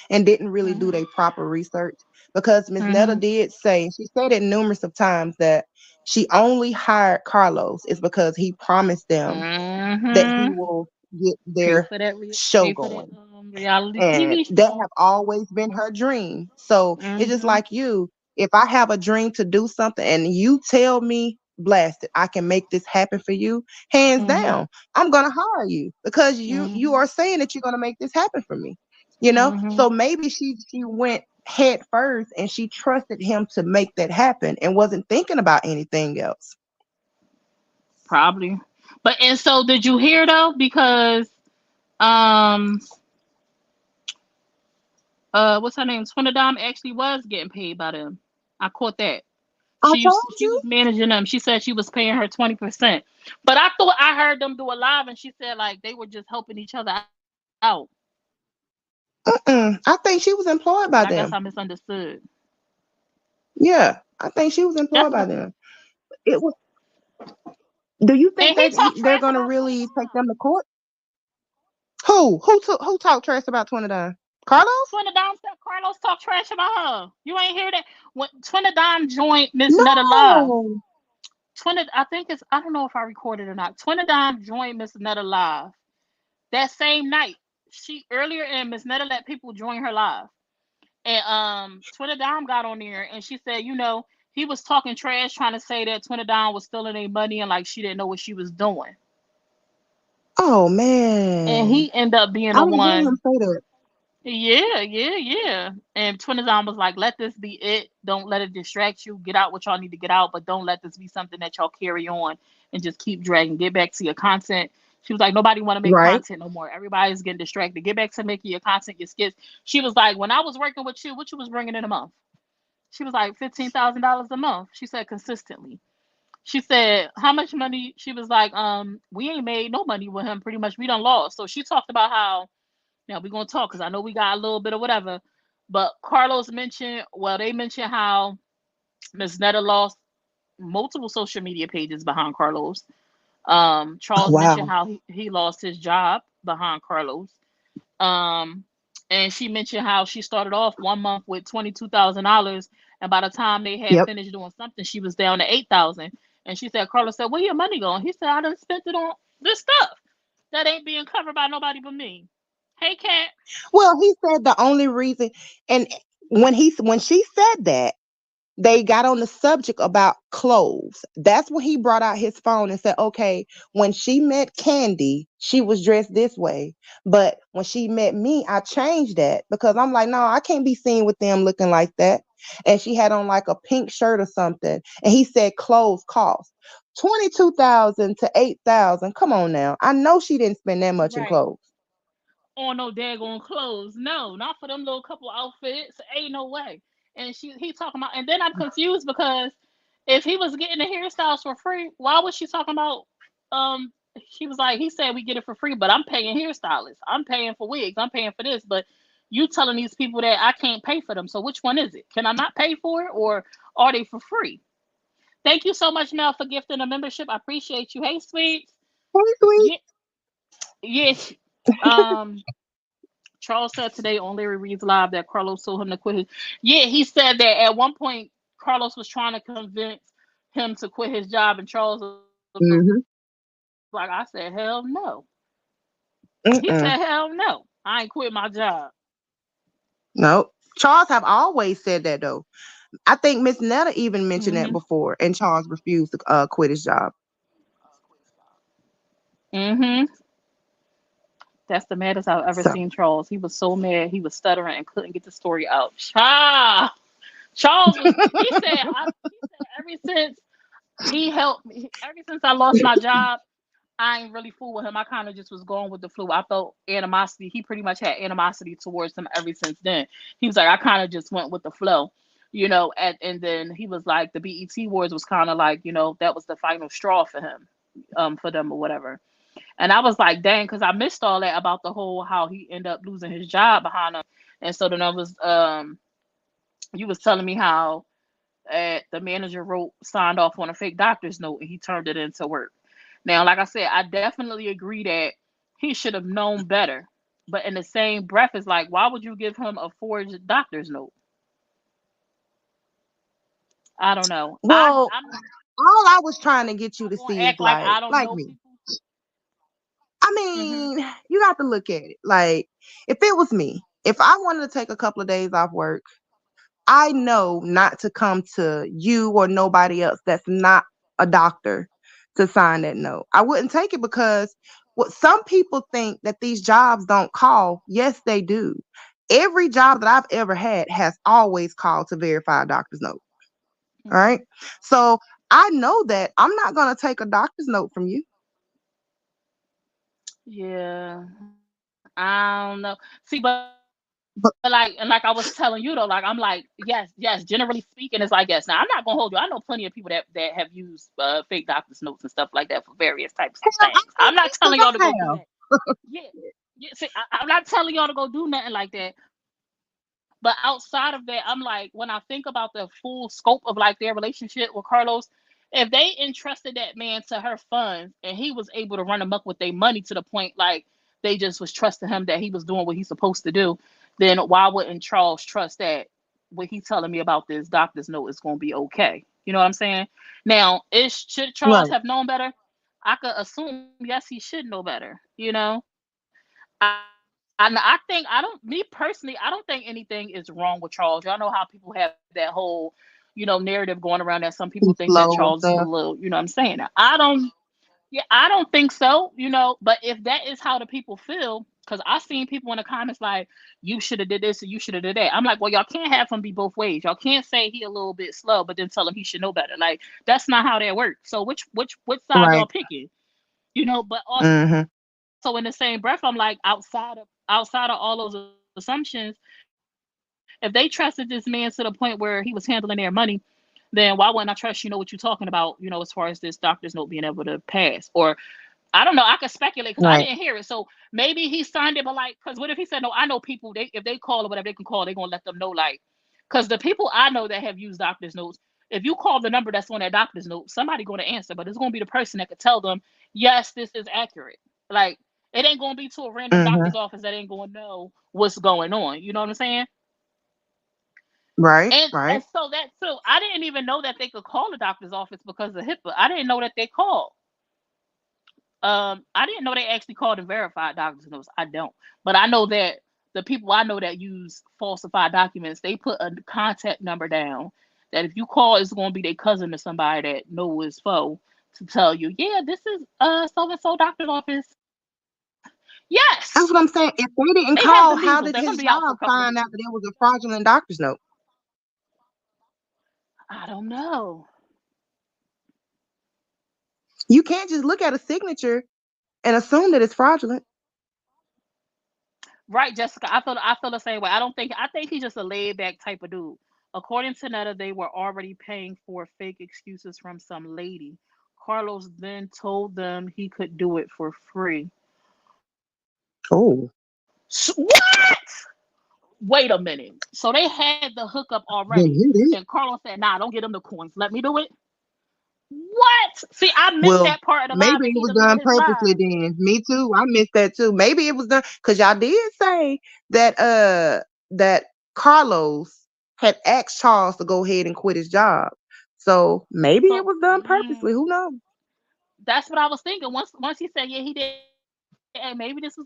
B: and didn't really do
A: Mhm.
B: their proper research because Miss Netta
A: Mhm.
B: did say, she said it numerous of times that she only hired Carlos is because he promised them that he
A: Mhm.
B: will get
A: Pay
B: their
A: for that.
B: show
A: Pay for that
B: going.
A: reality
B: And
A: TV
B: that
A: show.
B: have always been her dream. So it's just
A: Mhm.
B: like you. If I have a dream to do something and you tell me, blast it, I can make this happen for you, hands
A: Mhm.
B: down, I'm gonna hire you because you
A: Mhm.
B: are saying that you're gonna make this happen for me.
A: Mhm.
B: So maybe she went head first and she trusted him to make that happen and wasn't thinking about anything else.
A: Probably. But and so did you hear though? Because um what's her name? Twinadom actually was getting paid by them. I caught that.
B: I told
A: She
B: you.
A: was managing them. She said she was paying her 20%. But I thought I heard them do a live and she said like they were just helping each other out.
B: I think she was
A: But
B: employed
A: I
B: by
A: guess I
B: them.
A: misunderstood.
B: Yeah, I think she was employed by
A: That's
B: them. It was. Do you think
A: and he talked
B: they're
A: trash
B: gonna
A: about
B: really take them
A: Twinadom.
B: to court? Who talked trash about 29? Carlos?
A: Twinadom said Carlos talked trash about her. You ain't hear that? When Twinadom joined Miss Netta Live.
B: No.
A: I think it's I don't know if I recorded or not. Twinadom joined Miss Netta Live that same night. She earlier in Miss Netta let people join her live. And Twinadom got on there and she said, he was talking trash trying to say that Twinadom was stealing their money and like she didn't know what she was doing.
B: Oh
A: And
B: man,
A: he ended up being
B: I
A: the
B: didn't hear him
A: one.
B: say that.
A: Yeah, yeah, yeah. And Twinazon was like, let this be it. Don't let it distract you. Get out what y'all need to get out, but don't let this be something that y'all carry on and just keep dragging. Get back to your content. She was like, nobody want to make
B: Right?
A: content no more. Everybody's getting distracted. Get back to making your content, your skits. She was like, when I was working with you, what you was bringing in a month? She was like $15,000 a month. She said consistently. She said, how much money? She was like, we ain't made no money with him. Pretty much, we done lost. So she talked about how now we're gonna talk because I know we got a little bit of whatever. But Carlos mentioned, well, they mentioned how Miss Netta lost multiple social media pages behind Carlos.
B: Oh
A: Charles mentioned
B: wow.
A: how he lost his job behind Carlos. Um, and she mentioned how she started off 1 month with $22,000, and by the time they had
B: Yep.
A: finished doing something, she was down to 8,000. And she said, Carlos said, "Where your money going?" He said, "I done spent it on this stuff that ain't being covered by nobody but me." Hey, Cat.
B: Well, he said the only reason, and when she said that, they got on the subject about clothes. That's when he brought out his phone and said, okay, when she met Candy, she was dressed this way. But when she met me, I changed that because I'm like, no, I can't be seen with them looking like that. And she had on like a pink shirt or something. And he said clothes cost 22,000 to 8,000. Come on now. I know she didn't spend that much in
A: Right.
B: clothes.
A: On no daggone clothes. No, not for them little couple outfits. Ain't no way. And he talking about, and then I'm confused because if he was getting the hairstyles for free, why was she talking about? She was like, he said we get it for free, but I'm paying hairstylists. I'm paying for wigs. I'm paying for this, but you telling these people that I can't pay for them. So which one is it? Can I not pay for it, or are they for free? Thank you so much, Mel, for gifting a membership. I appreciate you. Hey, sweets.
B: Hey, sweet.
A: Yeah, yes. Um, Charles said today on Larry Reed's Live that Carlos told him to quit his. Yeah, he said that at one point Carlos was trying to convince him to quit his job, and Charles was like, "I said
B: Mm-hmm.
A: hell no." He said hell no. I ain't
B: Mm-mm.
A: quit my job.
B: No. Charles have always said that though. I think Miss Netta even mentioned
A: Mhm.
B: that before, and Charles refused to quit his job.
A: Mhm. That's the maddest I've ever
B: So
A: seen Charles. He was so mad. He was stuttering and couldn't get the story out. Charles was. He said ever since he helped me, ever since I lost my job, I ain't really fool with him. I kind of just was going with the flow. I felt animosity. He pretty much had animosity towards him ever since then. He was like, I kind of just went with the flow, and then he was like, the BET Awards was kind of like, that was the final straw for him, for them or whatever. And I was like, dang, because I missed all that about the whole how he ended up losing his job behind him. And so then you was telling me how the manager signed off on a fake doctor's note and he turned it into work. Now, like I said, I definitely agree that he should have known better. But in the same breath, it's like, why would you give him a forged doctor's note? I don't know.
B: well,
A: I'm
B: all I was trying to get you
A: not
B: to
A: gonna
B: see is
A: act like I don't
B: like
A: know
B: me.
A: people.
B: I
A: Hmm.
B: mean, you got to look at it. Like, if it was me, if I wanted to take a couple of days off work, I know not to come to you or nobody else that's not a doctor to sign that note. I wouldn't take it because what some people think that these jobs don't call. Yes, they do. Every job that I've ever had has always called to verify a doctor's note. All right.
A: Hmm.
B: So I know that I'm not going to take a doctor's note from you.
A: Yeah, I don't know. See, but
B: But
A: like, and like I was telling you though, like I'm like, yes. Generally speaking, it's like yes. Now I'm not gonna hold you. I know plenty of people that have used fake doctor's notes and stuff like that for various types of
B: hell, I
A: things.
B: know
A: I'm not
B: just because
A: telling y'all to go do
B: I have.
A: that. Yeah, yeah. See, I'm not telling y'all to go do nothing like that. But outside of that, I'm like, when I think about the full scope of like their relationship with Carlos, if they entrusted that man to her funds and he was able to run amok with their money to the point like they just was trusting him that he was doing what he's supposed to do, then why wouldn't Charles trust that what he's telling me about this doctor's note is going to be okay? You know what I'm saying? Now, should Charles
B: Right.
A: have known better? I could assume yes, he should know better. I think I don't. Me personally, I don't think anything is wrong with Charles. Y'all know how people have that whole, narrative going around that some people think that Charles
B: Too
A: is a
B: slow
A: little,
B: and stuff.
A: I'm saying that. Yeah, I don't think so. But if that is how the people feel, because I seen people in the comments like, you should have did this or you should have did that. I'm like, well, y'all can't have him be both ways. Y'all can't say he a little bit slow, but then tell him he should know better. Like, that's not how that works. So which side y'all
B: Right.
A: picking? But also in the
B: Mm-hmm.
A: same breath, I'm like, outside of all those assumptions, if they trusted this man to the point where he was handling their money, then why wouldn't I trust you know what you're talking about, as far as this doctor's note being able to pass? Or I don't know, I could speculate because I didn't hear it. So
B: Right.
A: maybe he signed it, but like, because what if he said, no, I know people, if they call or whatever, they can call, they're gonna let them know, like, because the people I know that have used doctor's notes, if you call the number that's on that doctor's note, somebody going to answer, but it's going to be the person that could tell them, yes, this is accurate. Like, it ain't going to be to a random
B: Mm-hmm.
A: doctor's office that ain't going to know what's going on. You know what I'm saying?
B: Right.
A: And
B: Right.
A: so that too, I didn't even know that they could call the doctor's office because of HIPAA. I didn't know that they called. I didn't know they actually called and verified doctor's notes. I don't, but I know that the people I know that use falsified documents, they put a contact number down that if you call, it's going to be their cousin or somebody that know is foe to tell you, yeah, this is so and so doctor's office. Yes,
B: That's what I'm saying. If
A: they
B: they
A: have
B: didn't
A: the measles.
B: call,
A: They're going
B: how
A: to
B: did
A: be out
B: his
A: for a couple
B: job
A: of weeks.
B: find out that it was a fraudulent doctor's note?
A: I don't know.
B: You can't just look at a signature and assume that it's fraudulent.
A: Right, Jessica. I feel the same way. I think he's just a laid back type of dude. According to Netta, they were already paying for fake excuses from some lady. Carlos then told them he could do it for free.
B: Oh,
A: What? Wait a minute. So they had the hookup
B: then
A: already,
B: you did.
A: and Carlos said, "Nah, don't get him the coins. Let me do it." What? See, I missed
B: Well,
A: that part of the lie
B: maybe
A: that
B: it
A: he
B: was done
A: deleted his
B: purposely
A: lies.
B: then. Me too. I missed that too. Maybe it was done because y'all did say that Carlos had asked Charles to go ahead and quit his job. So maybe it
A: So
B: was done purposely. Who knows?
A: that's what I was thinking. Once he said, yeah, he did. Hey, maybe this was a setup.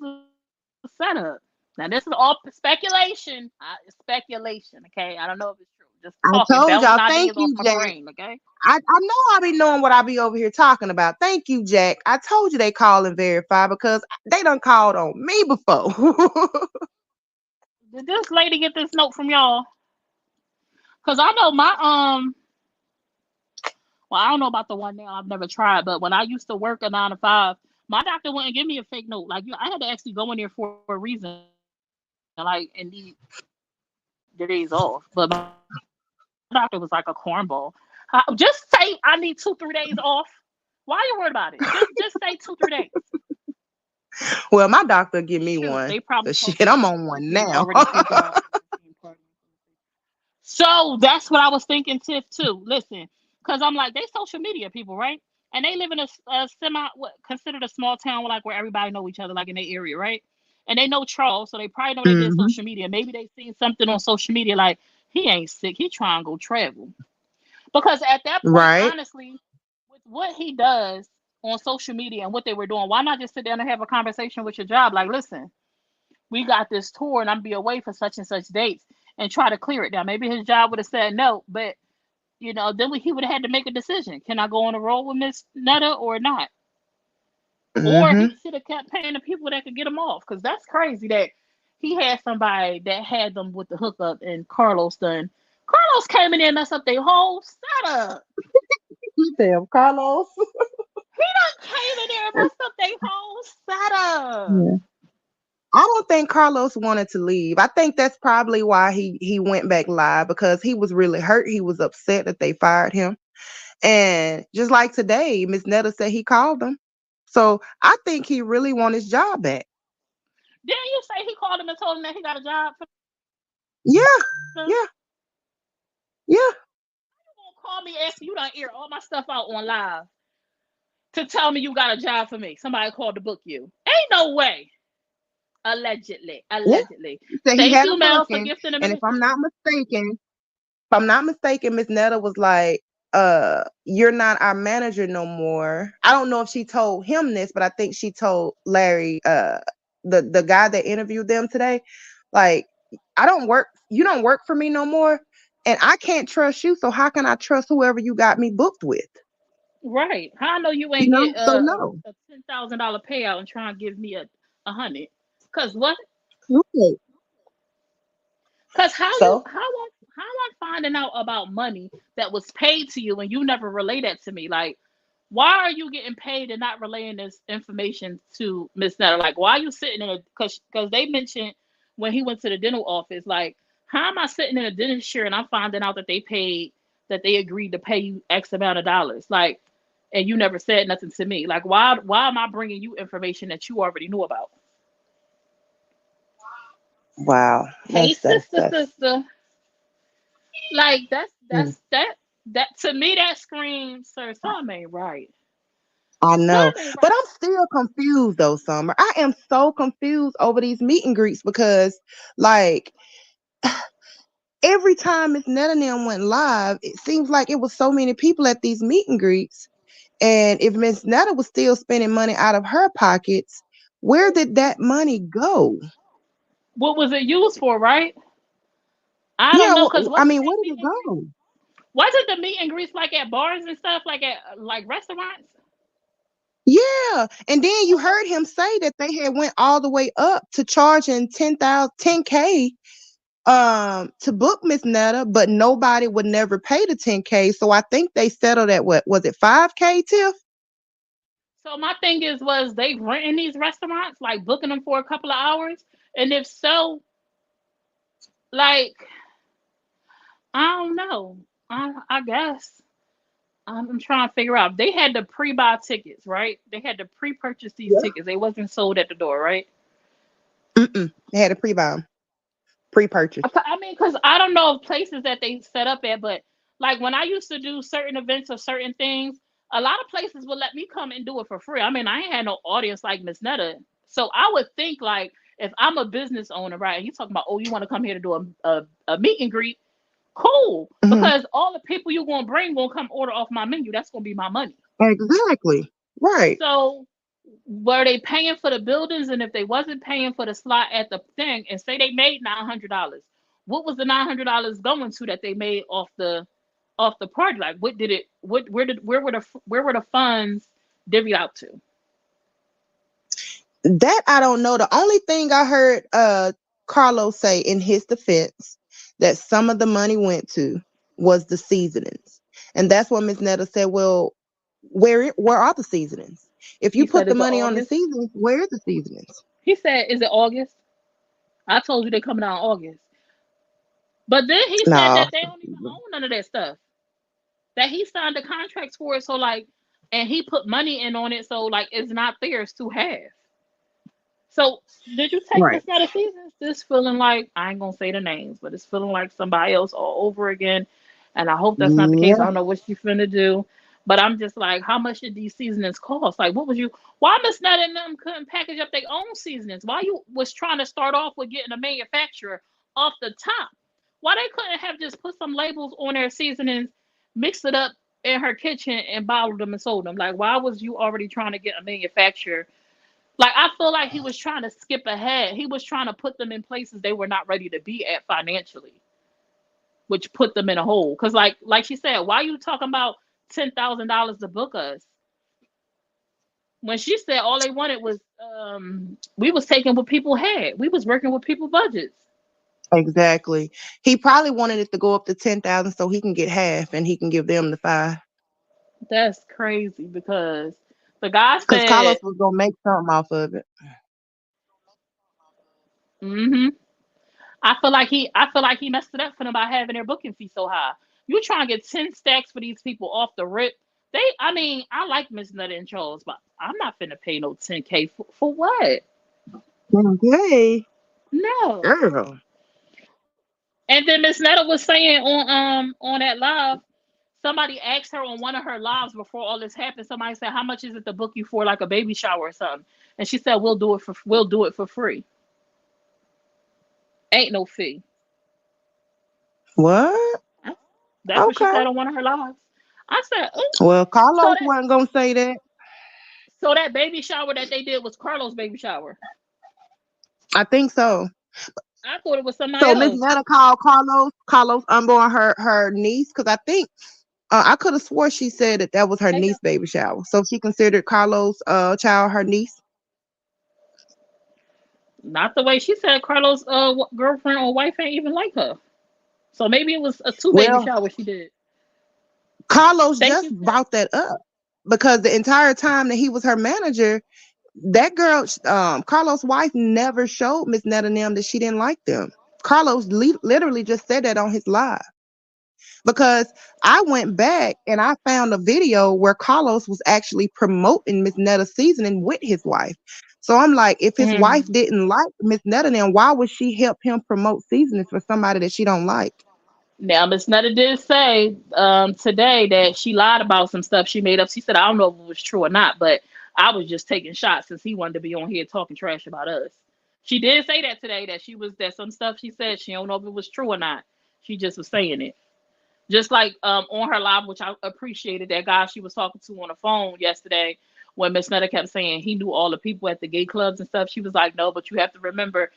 A: Now this is all speculation. Speculation. Okay, I don't know if it's true. Just speculation. just
B: I
A: talking,
B: told
A: bouncing
B: y'all, thank
A: ideas off
B: you,
A: my
B: Jack.
A: brain, okay?
B: I know I be knowing what I be over here talking about. Thank you, Jack. I told you they call and verify because they done called on me before.
A: Did this lady get this note from y'all? Cause I know my well, I don't know about the one now. I've never tried, but when I used to work a 9 to 5, my doctor wouldn't give me a fake note. Like I had to actually go in there for a reason, like and need the days off. But my doctor was like a cornball. Just say I need 2-3 days off. Why are you worried about it? Just say 2-3 days.
B: Well, my doctor give me
A: Shoot, they
B: one.
A: probably
B: So
A: told
B: shit, I'm on one
A: they
B: now.
A: already told y'all. So that's what I was thinking, Tiff, too. Listen, because I'm like, they social media people, right? And they live in a semi, what, considered a small town, like where everybody know each other, like in their area, right? And they know Charles, so they probably know they did
B: Hmm.
A: social media. Maybe they seen something on social media like he ain't sick, he trying to go travel. Because at that point,
B: Right.
A: honestly, with what he does on social media and what they were doing, why not just sit down and have a conversation with your job? Like, listen, we got this tour and I'm be away for such and such dates and try to clear it down. Maybe his job would have said no, but then he would have had to make a decision. Can I go on a roll with Miss Netta or not? Or
B: Hmm.
A: he should have kept paying the people that could get him off. Because that's crazy that he had somebody that had them with the hookup and Carlos done. Carlos came in there and messed up their whole setup.
B: Damn, Carlos.
A: He done came in there and messed up their whole setup.
B: Yeah. I don't think Carlos wanted to leave. I think that's probably why he went back live because he was really hurt. He was upset that they fired him. And just like today, Miss Netta said he called him. So I think he really want his job back.
A: Didn't you say he called him and told him that he got a job for
B: Yeah,
A: them?
B: yeah, yeah.
A: You gonna call me after you done air all my stuff out on live to tell me you got a job for me? Somebody called to book you. Ain't no way. Allegedly.
B: Yeah.
A: Allegedly.
B: He said he
A: Thank
B: had
A: you,
B: a
A: Mel, for
B: booking.
A: gifting the
B: And if
A: ministry.
B: I'm not mistaken, Miss Netta was like, you're not our manager no more. I don't know if she told him this, but I think she told Larry, the guy that interviewed them today, like, you don't work for me no more. And I can't trust you, so how can I trust whoever you got me booked with?
A: Right. How I know you
B: You
A: ain't
B: know?
A: get
B: So no.
A: a $10,000 payout and try and give me a hundred? Cause what?
B: Okay.
A: Cause
B: So
A: how I finding out about money that was paid to you and you never relay that to me? Like, why are you getting paid and not relaying this information to Miss Netta? Like, why are you sitting in a? Cause they mentioned when he went to the dental office, like, how am I sitting in a dentist chair and I'm finding out that they agreed to pay you X amount of dollars, like, and you never said nothing to me? Like, why am I bringing you information that you already knew about?
B: wow.
A: Hey, sister,
B: That's
A: sister, like
B: mm,
A: that to me that screams, sir, something ain't right.
B: I know.
A: Something ain't
B: But
A: right.
B: I'm still confused though, Summer. I am so confused over these meet and greets because like every time Miss Netta and them went live, it seems like it was so many people at these meet and greets. And if Miss Netta was still spending money out of her pockets, where did that money go?
A: What was it used for, right? I don't
B: Yeah,
A: know, cause
B: I
A: wasn't
B: mean,
A: they
B: where did
A: meet
B: it
A: and greet?
B: go?
A: Wasn't the meet and greets like at bars and stuff, like at like restaurants?
B: Yeah, and then you heard him say that they had went all the way up to charging 10K to book Miss Netta, but nobody would never pay the 10K. So I think they settled at what was it 5K, Tiff?
A: So my thing is, was they renting these restaurants, like booking them for a couple of hours? And if so, like, I don't know. I guess I'm trying to figure out. They had to pre-buy tickets, right? They had to pre-purchase these
B: Yeah.
A: tickets. They wasn't sold at the door, right?
B: Mm-mm. They had a pre-buy, pre-purchase.
A: I mean, because I don't know of places that they set up at, but like when I used to do certain events or certain things, a lot of places would let me come and do it for free. I mean, I ain't had no audience like Miss Netta. So I would think like if I'm a business owner, right, and you talking about, oh, you want to come here to do a meet and greet, cool.
B: Hmm.
A: Because all the people you're gonna bring gonna come order off my menu. That's gonna be my money.
B: Exactly. Right.
A: So were they paying for the buildings? And if they wasn't paying for the slot at the thing, and say they made $900, What was the $900 going to that they made off the party? Like, what did it? What where were the funds divvied out to?
B: That I don't know. The only thing I heard Carlos say in his defense that some of the money went to was the seasonings. And that's what Miss Netta said, well, where are the seasonings? If you
A: He
B: put
A: said,
B: the
A: "Is it
B: money on the
A: August?"
B: seasonings, where are the seasonings?
A: He said, "Is it August?" I told you they coming out in August. But then he said
B: No.
A: that they don't even own none of that stuff. That he signed the contracts for it, so like, and he put money in on it, so like, it's not theirs to have. So, did you take
B: Right.
A: Miss Netta seasons? This feeling like, I ain't gonna say the names, but it's feeling like somebody else all over again. And I hope that's not the case. I
B: Yeah,
A: don't know what you finna do. But I'm just like, how much did these seasonings cost? Like, what was you? Why Miss Netta and them couldn't package up their own seasonings? Why you was trying to start off with getting a manufacturer off the top? Why they couldn't have just put some labels on their seasonings, mixed it up in her kitchen, and bottled them and sold them? Like, why was you already trying to get a manufacturer? Like, I feel like he was trying to skip ahead. He was trying to put them in places they were not ready to be at financially, which put them in a hole. Cause like she said, why are you talking about $10,000 to book us? When she said all they wanted was we was taking what people had. We was working with people budgets.
B: exactly. He probably wanted it to go up to 10,000 so he can get half and he can give them the five.
A: That's crazy because the guy
B: Because
A: said,
B: Carlos was gonna make something off of it.
A: mm-hmm. I feel like he messed it up for them by having their booking fee so high. You trying to get 10 stacks for these people off the rip. I mean, I like Miss Netta and Charles, but I'm not finna pay no 10K for what?
B: Okay,
A: No.
B: girl.
A: And then Miss Netta was saying on that live, somebody asked her on one of her lives before all this happened. Somebody said, "How much is it to book you for like a baby shower or something?" And she said, we'll do it for free. Ain't no fee."
B: What?
A: That's what she
B: Okay.
A: said on one of her lives. I said, "Oh,
B: Well,
A: so
B: Carlos
A: that
B: wasn't gonna say that.
A: so that baby shower that they did was Carlos' baby shower."
B: I think so.
A: I thought it was somebody
B: So Miss
A: else.
B: Netta called Carlos. Carlos unborn her niece because I think I could have swore she said that that was her
A: Hey,
B: niece baby shower. So she considered Carlos' child her niece.
A: not the way she said. Carlos' girlfriend or wife ain't even like her. So maybe it was a two baby
B: Well,
A: shower she did.
B: Carlos
A: Thank
B: just
A: you, sir.
B: brought that up because the entire time that he was her manager, that girl, Carlos' wife, never showed Miss Netta and them that she didn't like them. Carlos literally just said that on his live. Because I went back and I found a video where Carlos was actually promoting Miss Netta's seasoning with his wife. So I'm like, if his wife
A: Mm.
B: didn't like Miss Netta, then why would she help him promote seasonings for somebody that she don't like?
A: Now, Miss Netta did say today that she lied about some stuff she made up. She said, I don't know if it was true or not, but I was just taking shots since he wanted to be on here talking trash about us. She did say that today, that some stuff she said, she don't know if it was true or not. She just was saying it. Just like on her live, which I appreciated, that guy she was talking to on the phone yesterday, when Miss Netta kept saying he knew all the people at the gay clubs and stuff. She was like, no, but you have to remember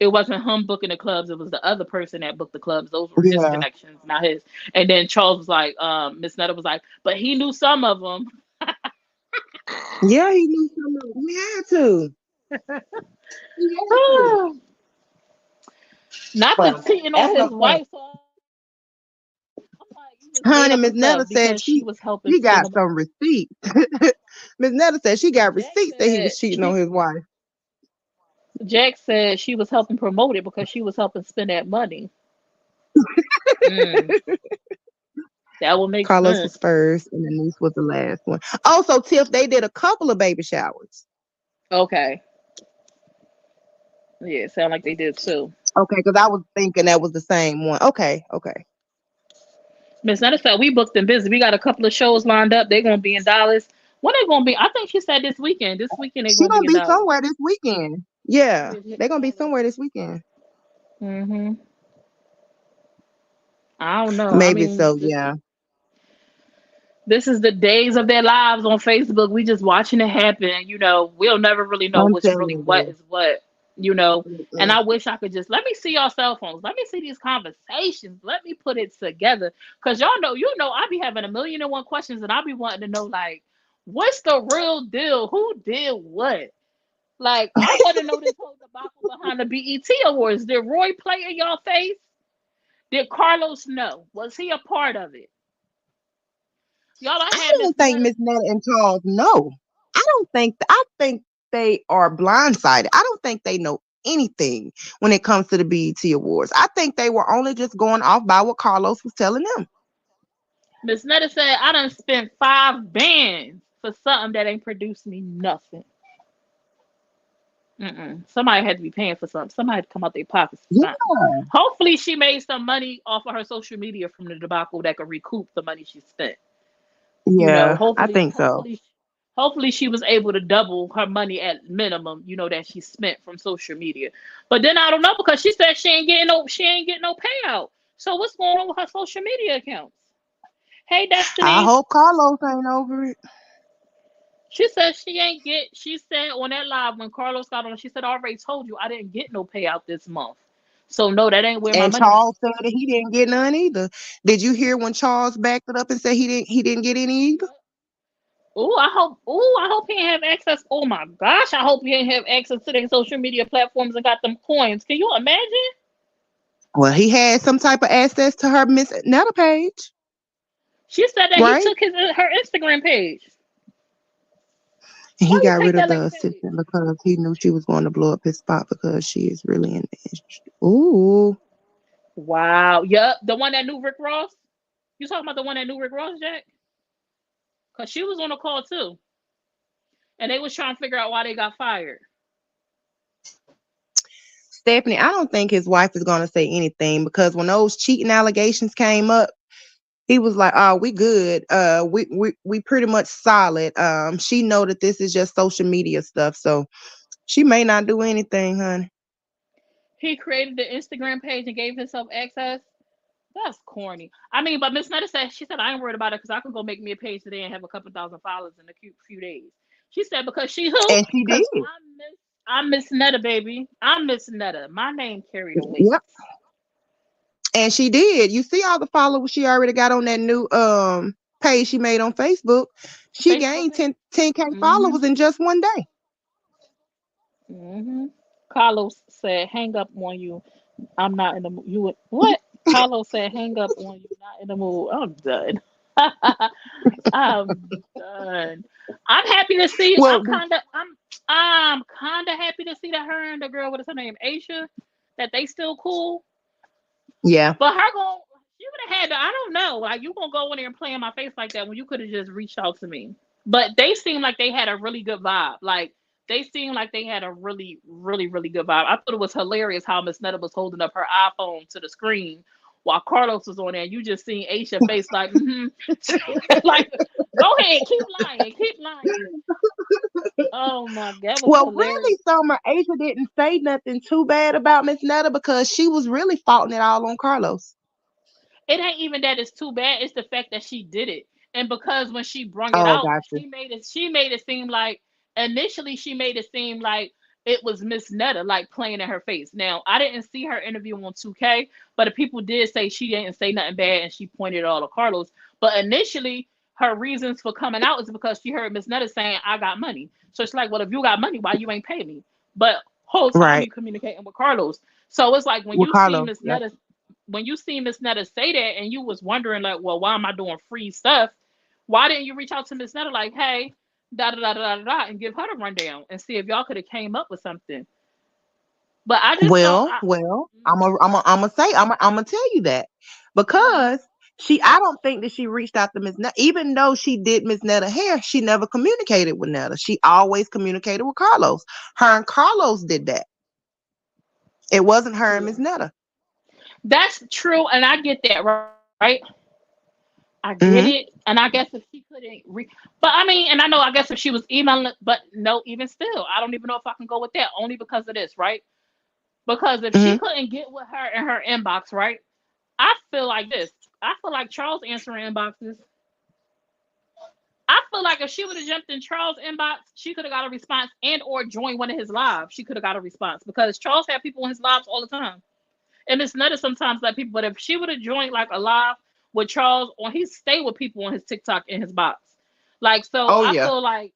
A: it wasn't him booking the clubs, it was the other person that booked the clubs. Those were his
B: Yeah.
A: connections, not his. And then Charles was like, Miss Netta was like, but he knew some of them.
B: Yeah, he knew something. He had to. He had to.
A: Not to
B: Well,
A: cheating on
B: that's
A: his
B: no point.
A: wife. So I'm like, you just made
B: Honey,
A: up
B: Miss
A: some
B: Netta
A: stuff
B: said
A: because she was helping
B: she
A: spin
B: got
A: the block.
B: some receipts. Miss Netta said she got
A: Jack
B: receipts that he
A: said
B: was cheating on
A: she
B: his wife.
A: Jack said she was helping promote it because she was helping spend that money. Mm, that would make
B: Carlos was
A: sense.
B: first, and the niece was the last one. Also, Tiff, they did a couple of baby showers.
A: Okay. Yeah, it sounded like they did too.
B: Okay, because I was thinking that was the same one. Okay, okay.
A: Miss Netta said we booked and busy. We got a couple of shows lined up. They're gonna be in Dallas. When they gonna be? I think she said this weekend. This weekend they're
B: She
A: gonna be
B: gonna
A: in
B: be
A: Dallas.
B: somewhere this weekend. Yeah,
A: Yeah, she hit
B: they're gonna be
A: Dallas.
B: somewhere this weekend.
A: Mhm. I don't know. I
B: Maybe
A: mean,
B: so. Yeah,
A: this is the days of their lives on Facebook. We just watching it happen. You know, we'll never really know
B: I'm
A: what's
B: telling
A: really what
B: you.
A: is what. And I wish I could just let me see your cell phones. Let me see these conversations. Let me put it together. Cause y'all know, I be having 1,000,001 questions and I be wanting to know like, what's the real deal? Who did what? Like, I want to know this whole debacle behind the BET Awards. Did Roy play in y'all face? Did Carlos know? Was he a part of it? Y'all, I
B: I
A: had Miss
B: don't think
A: Netta.
B: Miss Netta and Charles know. I think they are blindsided. I don't think they know anything when it comes to the BET Awards. I think they were only just going off by what Carlos was telling them.
A: Miss Netta said, I done spent 5 bands for something that ain't produced me nothing. Somebody had to be paying for something. Somebody had to come out their pockets for
B: Yeah,
A: something. Hopefully, she made some money off of her social media from the debacle that could recoup the money she spent.
B: yeah, I
A: Hopefully,
B: think so.
A: hopefully she was able to double her money at minimum. That she spent from social media. But then I don't know because she said she ain't getting no payout. So what's going on with her social media accounts? Hey,
B: I
A: Destiny.
B: hope Carlos ain't over it.
A: She said she ain't get. She said on that live when Carlos got on, she said, "I already told you I didn't get no payout this month. So no, that ain't where my
B: And
A: money."
B: Charles said that he didn't get none either. Did you hear when Charles backed it up and said he didn't get any either?
A: I hope he ain't have access. Oh my gosh, I hope he ain't have access to their social media platforms and got them coins. Can you imagine?
B: Well, he had some type of access to her Miss Netta page,
A: She said that he
B: right?
A: took her Instagram page.
B: And
A: Why
B: he
A: you
B: got
A: take
B: rid of
A: that
B: the
A: lady page?
B: assistant because he knew she was going to blow up his spot because she is really in the industry. Ooh.
A: Wow. Yep. The one that knew Rick Ross? You talking about the one that knew Rick Ross, Jack? Because she was on the call too. And they was trying to figure out why they got fired.
B: Stephanie, I don't think his wife is going to say anything because when those cheating allegations came up, he was like, "Oh, we good. We pretty much solid. She know that this is just social media stuff, so she may not do anything, honey."
A: He created the Instagram page and gave himself access. That's corny. I mean, but Miss Netta said, she said, I ain't worried about it because I can go make me a page today and have a couple thousand followers in a few days. She said, because she who?
B: And she did.
A: Because I'm Miss Netta, baby. I'm Miss Netta. My name carried the weight.
B: Yep. And she did. You see all the followers she already got on that new page she made on Facebook. She
A: Facebook
B: gained
A: page.
B: 10K
A: Mm-hmm.
B: followers in just one day.
A: Mm-hmm. Carlos said, hang up on you. I'm not in the mood. You would, what? Carlos said, hang up on you. Not in the mood. I'm done. I'm done. I'm happy to see.
B: Well,
A: I'm kind of happy to see that her and the girl, what is her name, Aisha, that they still cool.
B: yeah.
A: But her going, she would have had to. I don't know. Like you gonna go in there and play in my face like that when you could have just reached out to me. But they seemed like they had a really good vibe. Like they seemed like they had a really, really, really good vibe. I thought it was hilarious how Miss Netta was holding up her iPhone to the screen while Carlos was on there. You just seen Aisha face like, like, go ahead, keep lying. Oh my god, that was
B: Well,
A: hilarious.
B: really, Summer, Asia didn't say nothing too bad about Miss Netta because she was really faulting it all on Carlos.
A: It ain't even that it's too bad. It's the fact that she did it, and because when she brung it
B: Oh,
A: out,
B: gotcha.
A: she made it seem like initially she made it seem like it was Miss Netta like playing in her face. Now I didn't see her interview on 2K, but the people did say she didn't say nothing bad and she pointed it all to Carlos. But initially, her reasons for coming out is because she heard Miss Netta saying, "I got money." So it's like, well, if you got money, why you ain't pay me? But whole time
B: Right.
A: you communicating with Carlos. So it's like
B: With Carlos. Yep.
A: When you see Miss Netta say that and you was wondering like, well, why am I doing free stuff? Why didn't you reach out to Miss Netta like, hey, da da da da da da, and give her the rundown and see if y'all could have came up with something? But I just don't.
B: Well, I'm gonna tell you that
A: Mhm.
B: because I don't think that she reached out to Miss Netta, even though she did Miss Netta hair. She never communicated with Netta. She always communicated with Carlos. Her and Carlos did that. It wasn't her and
A: Yeah,
B: Miss Netta.
A: that's true, and I get that, right? I get it,
B: Hmm.
A: and I guess if she couldn't but I mean, and I know, I guess if she was emailing, but no, even still, I don't even know if I can go with that, only because of this, right? Because if she
B: Hmm.
A: couldn't get with her in her inbox, right? I feel like this. I feel like Charles answering inboxes. I feel feel like if she would have jumped in Charles' inbox, she could have got a response and or joined one of his lives. She could have got a response because Charles had people in his lives all the time. And it's not sometimes like people, but if she would have joined like a live with Charles, or he stay with people on his TikTok in his box. Like, so
B: Oh
A: I
B: yeah.
A: feel like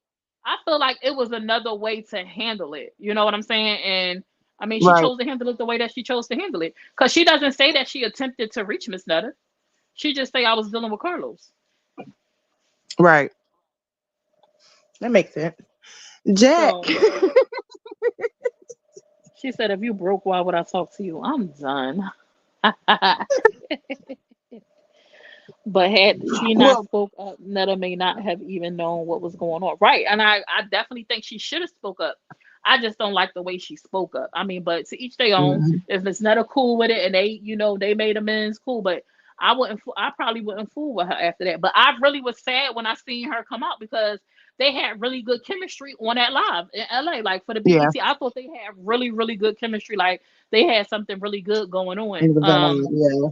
A: it was another way to handle it. You know what I'm saying? And I mean, she
B: Right.
A: chose to handle it the way that she chose to handle it. Because she doesn't say that she attempted to reach Miss Netta. She just say I was dealing with Carlos.
B: Right. That makes sense. Jack.
A: So she said, if you broke, why would I talk to you? I'm done. But had she not
B: Well,
A: spoke up, Netta may not have even known what was going on. Right. And I definitely think she should have spoke up. I just don't like the way she spoke up. I mean, but to each their own.
B: mhm.
A: If Miss Netta cool with it and they, they made amends, cool. But I probably wouldn't fool with her after that. But I really was sad when I seen her come out because they had really good chemistry on that live in LA. Like for the
B: Yeah.
A: BET, I thought they had really, really good chemistry. Like they had something really good going
B: It
A: on.
B: was on. Yeah.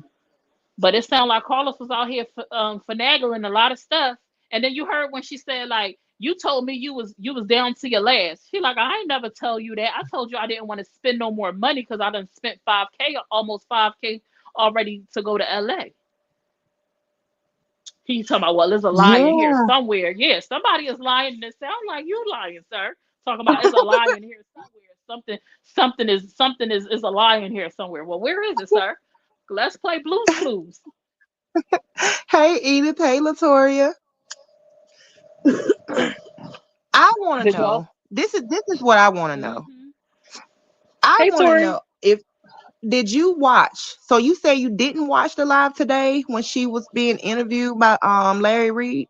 A: But it sounded like Carlos was out here finagling a lot of stuff. And then you heard when she said like, "You told me you was down to your last." She like, "I ain't never tell you that. I told you I didn't want to spend no more money because I done spent 5K, almost 5K already to go to LA." He's talking about, well, there's a lie in here
B: Yeah.
A: somewhere. Yeah, somebody is lying. And it sound like you lying, sir. Talking about it's a lie in here somewhere. Something is a lie in here somewhere. Well, where is it, sir? Let's play Blues Clues.
B: Hey Edith. Hey Latoria. I want to
A: Did y'all?
B: know. This is what I want to know.
A: Hmm.
B: I
A: Hey,
B: want to
A: Tori.
B: know if did you watch? So you say you didn't watch the live today when she was being interviewed by Larry Reed?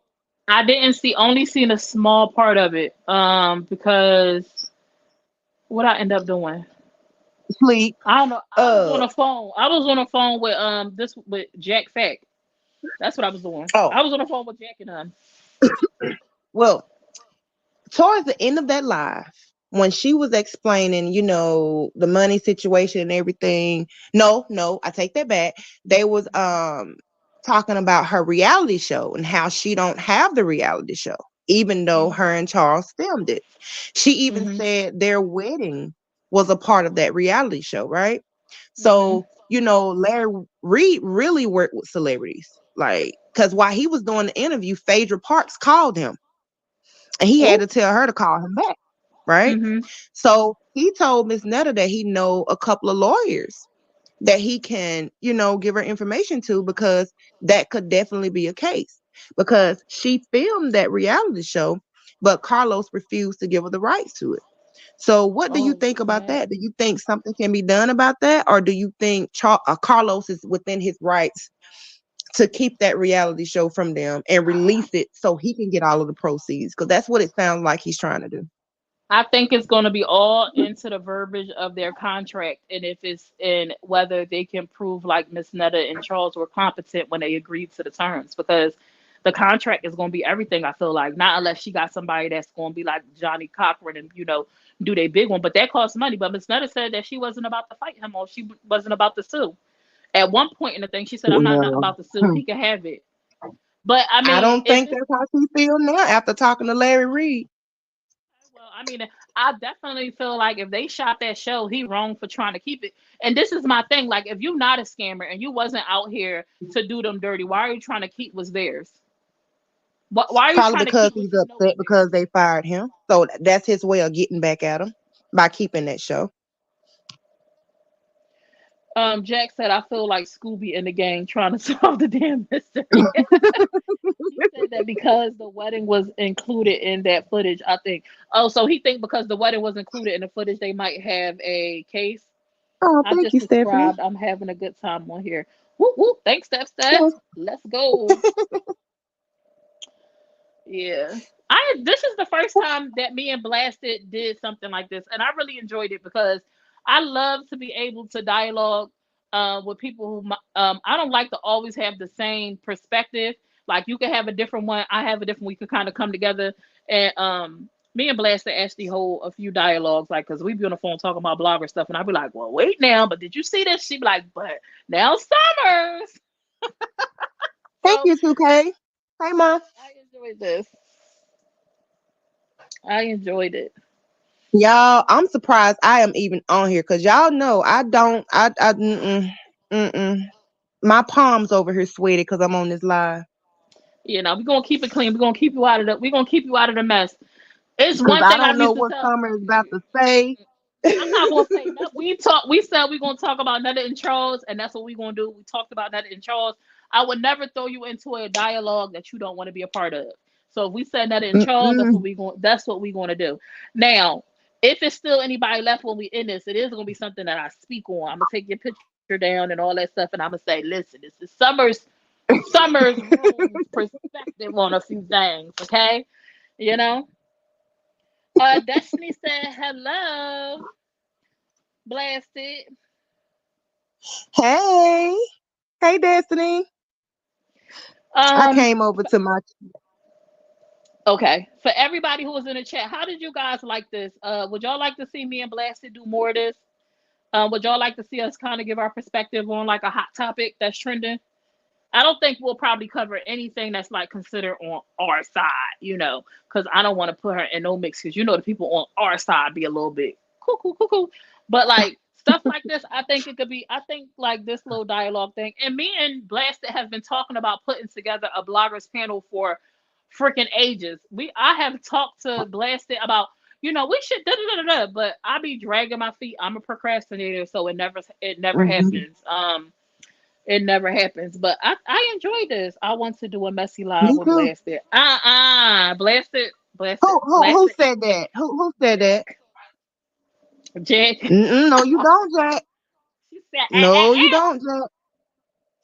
A: I didn't see only seen a small part of it. Because what I end up doing.
B: Sleep.
A: I don't know. I was on
B: Uh
A: the phone. I was on the phone with this with Jack Fack. That's what I was doing.
B: oh.
A: I was on the phone with Jack and
B: Well, towards the end of that live, when she was explaining, the money situation and everything, no, I take that back. They was talking about her reality show and how she don't have the reality show, even though her and Charles filmed it. She even
A: Mm-hmm.
B: said their wedding was a part of that reality show, right?
A: Mm-hmm.
B: So, Larry Reed really worked with celebrities. Like, because while he was doing the interview, Phaedra Parks called him and he had
A: Oh.
B: to tell her to call him back, right?
A: Mm-hmm.
B: So he told Miss Netta that he know a couple of lawyers that he can, give her information to because that could definitely be a case. Because she filmed that reality show, but Carlos refused to give her the rights to it. So what do you
A: Oh,
B: think about
A: snap.
B: that? Do you think something can be done about that? Or do you think Carlos is within his rights to keep that reality show from them and release it so he can get all of the proceeds? Because that's what it sounds like he's trying to do.
A: I think it's going to be all into the verbiage of their contract, and if it's in whether they can prove like Miss Netta and Charles were competent when they agreed to the terms, because the contract is going to be everything. I feel like not unless she got somebody that's going to be like Johnny Cochran and do they big one, but that costs money. But Miss Netta said that she wasn't about to fight him or she wasn't about to sue. At one point in the thing, she said, "I'm not
B: Well,
A: about to sue. He can have it." But I
B: I
A: mean,
B: don't
A: if
B: think
A: it's
B: that's how she feels now after talking to Larry Reed.
A: well, I mean, I definitely feel like if they shot that show, he wrong for trying to keep it. And this is my thing: like, if you're not a scammer and you wasn't out here to do them dirty, why are you trying to keep what's theirs? Why are you
B: Probably
A: trying to
B: because
A: keep what
B: he's
A: you know is
B: upset
A: theirs?
B: because they fired him. So that's his way of getting back at him by keeping that show.
A: Jack said, "I feel like Scooby in the gang trying to solve the damn mystery." He said that because the wedding was included in that footage, I think. Oh, so he think because the wedding was included in the footage, they might have a case.
B: Oh,
A: I
B: thank
A: just
B: you, Stephanie.
A: subscribed. I'm having a good time on here. Whoop whoop. Thanks, Steph.
B: Yes.
A: Let's go. Yeah. This is the first time that me and Blasted did something like this, and I really enjoyed it because I love to be able to dialogue with people who I don't like to always have the same perspective. Like you can have a different one, I have a different. We could kind of come together, and me and Blasted actually hold a few dialogues, like because we be on the phone talking about blogger stuff, and I'd be like, "Well, wait now, but did you see this?" She'd be like, "But now Summers."
B: Thank
A: So
B: you, 2K. Hey, Mom.
A: I enjoyed this. I enjoyed it.
B: Y'all, I'm surprised I am even on here because y'all know I don't. Mm-mm. My palms over here sweaty because I'm on this live.
A: We're gonna keep it clean. We're gonna keep you out of the. We're gonna keep you out of the mess. It's
B: Because
A: one
B: I
A: thing I
B: don't know
A: used to
B: what
A: tell.
B: Summer is about to say.
A: I'm not gonna say nothing. We talk. We said we're gonna talk about Netta and Charles, and that's what we're gonna do. We talked about Netta and Charles. I would never throw you into a dialogue that you don't want to be a part of. So if we said Netta and Charles, that's what
B: Mm-mm.
A: we going. That's what we're gonna do. Now, if it's still anybody left when we in this, it is gonna be something that I speak on. I'm gonna take your picture down and all that stuff, and I'm gonna say, listen, this is Summer's room's perspective on a few things. Okay, you know. Destiny said hello, blasted.
B: Hey, hey, Destiny. I
A: Um,
B: came over to my.
A: okay. For everybody who was in the chat, how did you guys like this? Would y'all like to see me and Blasted do more of this? Would y'all like to see us kind of give our perspective on like a hot topic that's trending? I don't think we'll probably cover anything that's like considered on our side, because I don't want to put her in no mix because the people on our side be a little bit cuckoo, cuckoo. But like stuff like this, I think it could be. I think like this little dialogue thing, and me and Blasted have been talking about putting together a bloggers panel for freaking ages. I have talked to Blasted about. We should but I be dragging my feet. I'm a procrastinator, so it never
B: Mhm.
A: happens. It never happens. But I enjoy this. I want to do a messy live
B: Me
A: with
B: too.
A: Blasted. Blasted,
B: Who
A: Blasted,
B: who who
A: Blasted.
B: said that? Who said that?
A: Jack.
B: Mm-mm, no, you don't, Jack.
A: She said,
B: No, you don't, Jack.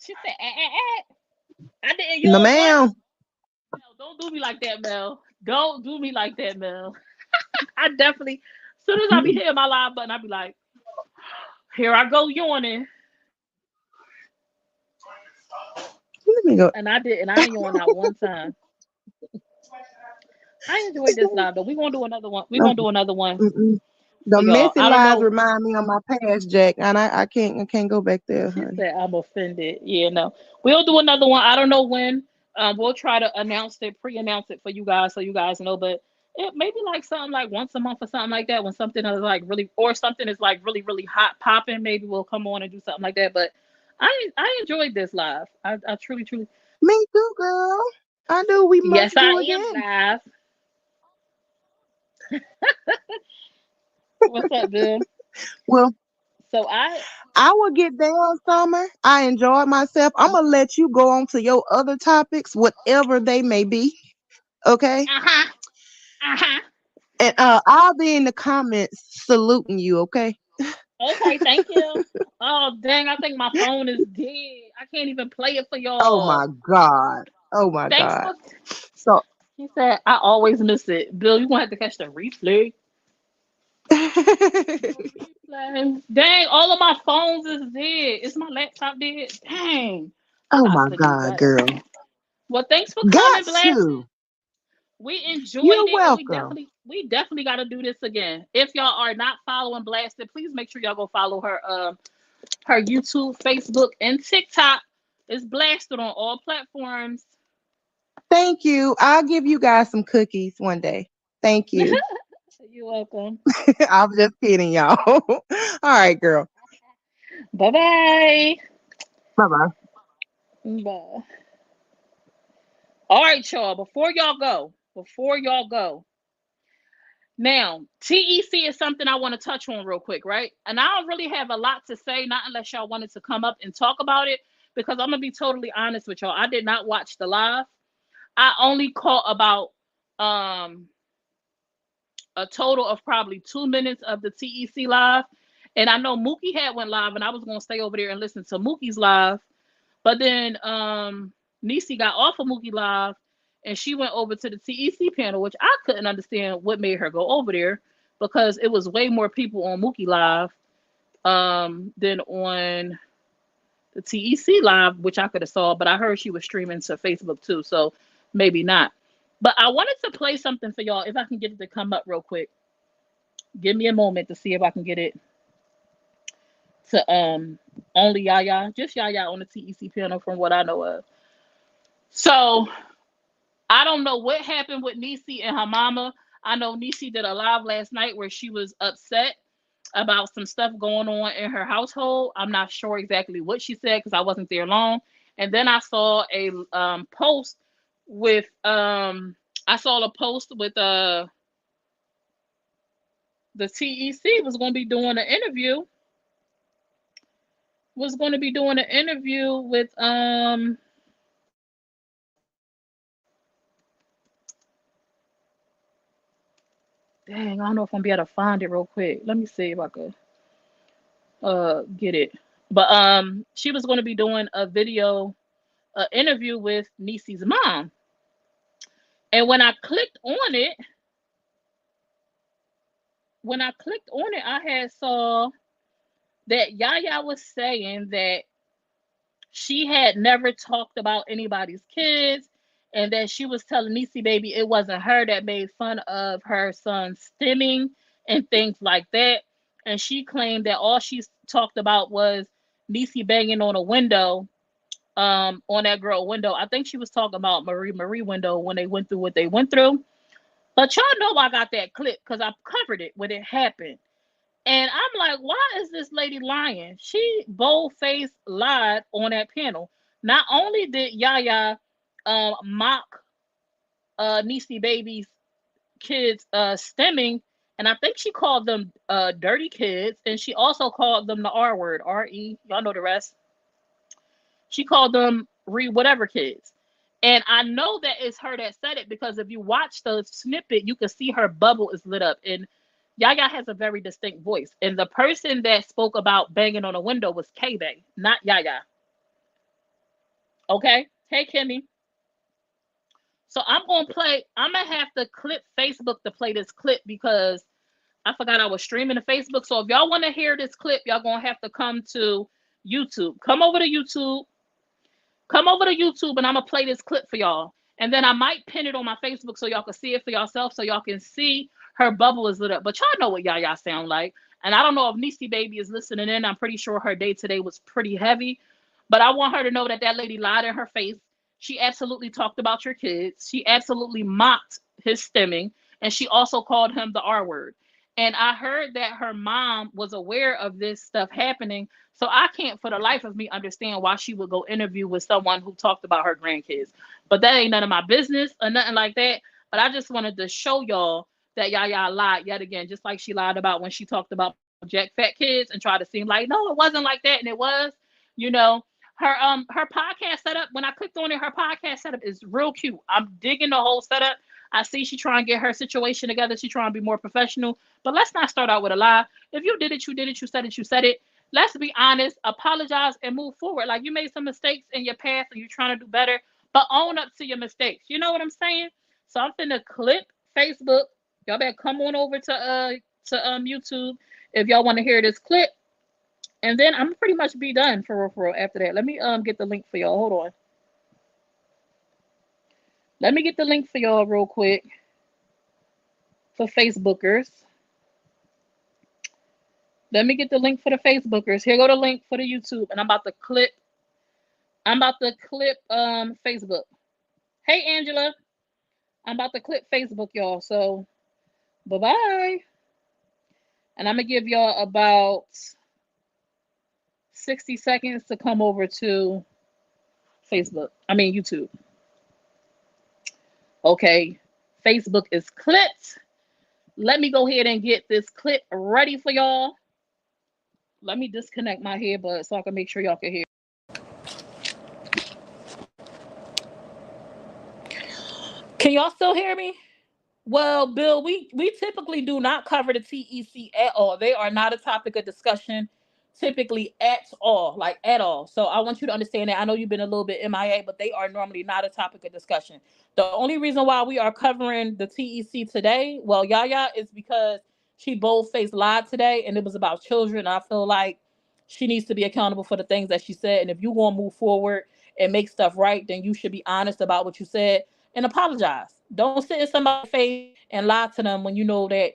A: She said, I didn't. You
B: No,
A: don't what?
B: ma'am.
A: Mel, don't do me like that, Mel. Don't do me like that, Mel. I definitely. As soon as I be
B: Mm,
A: hitting my live button, I be like, here I go yawning,
B: let me go.
A: and I did, and I ain't yawned not one time. I enjoyed this live though. We gonna do another one. We
B: No,
A: gonna do another one
B: mm-mm.
A: for
B: The
A: y'all.
B: messy
A: I don't
B: lies
A: know.
B: remind me of my past, Jack, and I can't go back there,
A: She
B: honey.
A: said I'm offended. Yeah, no. We'll do another one. I don't know when. We'll try to announce it, pre-announce it for you guys so you guys know. But it maybe like something like once a month or something like that. When something is like really or something is like really, really hot popping, maybe we'll come on and do something like that. But I enjoyed this live. I truly, truly.
B: Me too, girl. I knew we
A: Yes,
B: must
A: I
B: do
A: am
B: again.
A: live. What's up, Bill?
B: Well,
A: So I
B: I will get down, Summer. I enjoyed myself. I'm gonna let you go on to your other topics, whatever they may be. Okay,
A: uh-huh. Uh-huh.
B: and I'll be in the comments saluting you. Okay.
A: Okay, thank you. Oh dang, I think my phone is dead. I can't even play it for
B: Oh
A: y'all.
B: my God. Oh my
A: Thanks
B: God.
A: for
B: So
A: He said I always miss it. Bill, you gonna have to catch the replay. The replay. Dang, all of my phones is dead. Is my laptop dead? Dang. I
B: oh
A: got
B: my
A: to do
B: God,
A: better.
B: girl.
A: Well, thanks for
B: Got
A: coming, Blasted.
B: to.
A: We enjoyed
B: You're
A: it, and we
B: welcome.
A: definitely we definitely got to do this again. If y'all are not following Blasted, please make sure y'all go follow her YouTube, Facebook, and TikTok. It's Blasted on all platforms.
B: Thank you. I'll give you guys some cookies one day. Thank you.
A: You're welcome.
B: I'm just kidding, y'all. All right, girl.
A: Bye bye.
B: Bye bye.
A: Bye. All right, y'all. Before y'all go. Now, TEC is something I want to touch on real quick, right? And I don't really have a lot to say, not unless y'all wanted to come up and talk about it, because I'm gonna be totally honest with y'all. I did not watch the live. I only caught about um a total of probably 2 minutes of the TEC live. And I know Mookie had went live, and I was gonna stay over there and listen to Mookie's live. But then Nisi got off of Mookie live, and she went over to the TEC panel, which I couldn't understand what made her go over there because it was way more people on Mookie live than on the TEC live, which I could have saw. But I heard she was streaming to Facebook too, so maybe not. But I wanted to play something for y'all if I can get it to come up real quick. Give me a moment to see if I can get it to only Yaya, just Yaya on the TEC panel from what I know of. So I don't know what happened with Nisi and her mama. I know Niecy did a live last night where she was upset about some stuff going on in her household. I'm not sure exactly what she said because I wasn't there long. And then I saw a post with the TEC was going to be doing an interview. Was going to be doing an interview with dang, I don't know if I'm gonna be able to find it real quick. Let me see if I could get it. But she was going to be doing a video interview with Niecy's mom. And when I clicked on it, I had saw that Yaya was saying that she had never talked about anybody's kids, and that she was telling Niecy baby it wasn't her that made fun of her son's stimming and things like that. And she claimed that all she talked about was Niecy banging on a window, on that girl window. I think she was talking about Marie window when they went through what they went through. But y'all know I got that clip because I covered it when it happened. And I'm like, why is this lady lying? She bold-faced lied on that panel. Not only did Yaya mock Niecy Baby's kids stemming, and I think she called them dirty kids, and she also called them the R word, R-E, y'all know the rest. She called them whatever kids. And I know that it's her that said it because if you watch the snippet, you can see her bubble is lit up. And Yaya has a very distinct voice. And the person that spoke about banging on a window was K-Bay, not Yaya. Okay? Hey, Kimmy. So I'm going to have to clip Facebook to play this clip because I forgot I was streaming to Facebook. So if y'all want to hear this clip, y'all going to have to come to YouTube. Come over to YouTube. Come over to YouTube and I'm going to play this clip for y'all. And then I might pin it on my Facebook so y'all can see it for yourself, so y'all can see her bubble is lit up. But y'all know what Yaya sound like. And I don't know if Niecy Baby is listening in. I'm pretty sure her day today was pretty heavy. But I want her to know that that lady lied in her face. She absolutely talked about your kids. She absolutely mocked his stemming. And she also called him the R word. And I heard that her mom was aware of this stuff happening. So I can't for the life of me understand why she would go interview with someone who talked about her grandkids. But that ain't none of my business or nothing like that. But I just wanted to show y'all that Yaya lied yet again, just like she lied about when she talked about Jack Fat kids and tried to seem like, no, it wasn't like that. And it was, you know, her podcast setup, when I clicked on it, her podcast setup is real cute. I'm digging the whole setup. I see she trying to get her situation together. She trying to be more professional. But let's not start out with a lie. If you did it, you did it. You said it, you said it. Let's be honest, apologize, and move forward. Like, you made some mistakes in your past and you're trying to do better, but own up to your mistakes. You know what I'm saying? So I'm finna clip Facebook. Y'all better come on over to YouTube if y'all want to hear this clip. And then I'm pretty much be done for real after that. Let me get the link for y'all. Hold on. Let me get the link for y'all real quick for Facebookers. Let me get the link for the Facebookers. Here go the link for the YouTube, and I'm about to clip Facebook. Hey Angela. I'm about to clip Facebook, y'all. So bye-bye. And I'm gonna give y'all about 60 seconds to come over to YouTube. Okay, Facebook is clipped. Let me go ahead and get this clip ready for y'all. Let me disconnect my earbud so I can make sure y'all can hear. Can y'all still hear me? Well, Bill, we typically do not cover the TEC at all. They are not a topic of discussion typically at all, like at all. So I want you to understand that. I know you've been a little bit MIA, but they are normally not a topic of discussion. The only reason why we are covering the TEC today, well, Yaya, is because she bold-faced lied today, and it was about children. I feel like she needs to be accountable for the things that she said. And if you want to move forward and make stuff right, then you should be honest about what you said and apologize. Don't sit in somebody's face and lie to them when you know that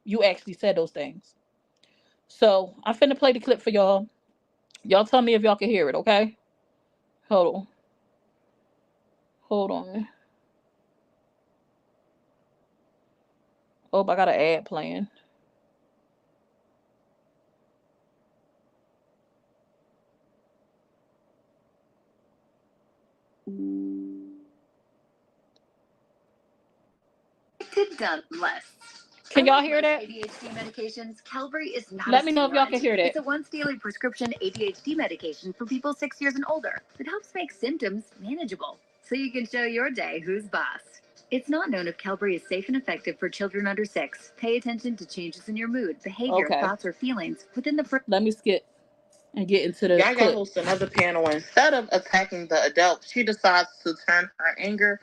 A: you actually said those things. So I'm finna play the clip for y'all. Y'all tell me if y'all can hear it, okay? Hold on. Oh, I got an ad playing.
E: Done less.
A: Can y'all hear that?
E: ADHD medications, Qelbree is not.
A: Let me know if y'all can hear that.
E: It's a once daily prescription ADHD medication for people 6 years and older. It helps make symptoms manageable, so you can show your day who's boss. It's not known if Qelbree is safe and effective for children under 6. Pay attention to changes in your mood, behavior, thoughts, or feelings within the first.
A: Let me skip and get into the
B: Gaga
A: clip.
B: hosts another panel. Instead of attacking the adult, she decides to turn her anger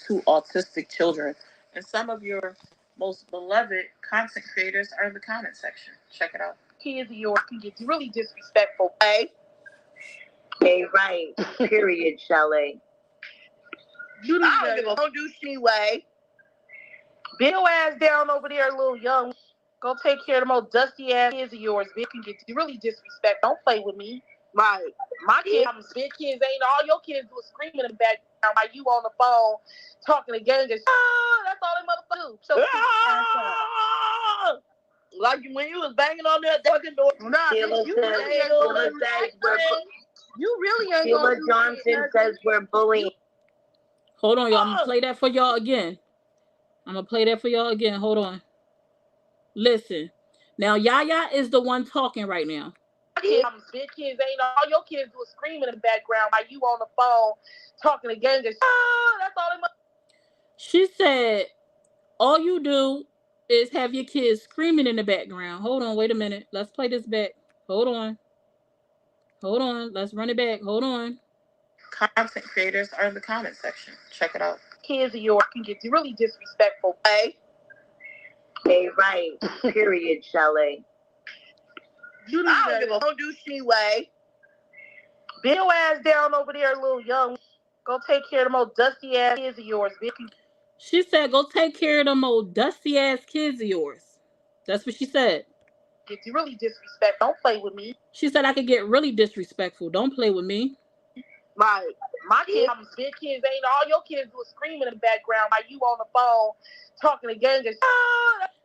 B: to autistic children. And some of your most beloved content creators are in the comment section. Check it out.
F: Kids of yours can get really disrespectful.
G: Hey, right. Period, Shelly.
F: You
G: Don't do she way.
F: bend your ass down over there, little young. Go take care of them old dusty ass kids of yours. Bitch can get really disrespectful. Don't play with me.
G: Right.
F: My kids, big kids ain't all your kids do is screaming in the background while you on the phone talking to gangers. That's all they motherfuckers do. So
G: Like when you was banging on that fucking door.
F: nah, bitch, you really ain't gonna do that. You really ain't gonna do
G: Johnson
F: that.
G: says we're bullying.
A: Hold on, y'all. I'm gonna play that for y'all again. Hold on. Listen. Now, Yaya is the one talking right now.
F: Big kids ain't all your kids do is screaming in the background while you on the phone talking to gangers. That's all they
A: She said, all you do is have your kids screaming in the background. Hold on, wait a minute. Let's play this back. Hold on. Let's run it back. Hold on.
B: Content creators are in the comment section. Check it out.
F: Kids of yours can get really disrespectful.
G: Hey, right. Period, Shelly. Don't do she way.
F: Bend your ass down over there, little young. Go take care of them old dusty ass kids of yours, bitch.
A: She said, go take care of them old dusty ass kids of yours. That's what she said.
F: Get really disrespectful. Don't play with me.
A: She said I could get really disrespectful. Don't play with me.
F: Right. My kids, big kids ain't all your kids do is screaming in the background while you on the phone talking to gangers.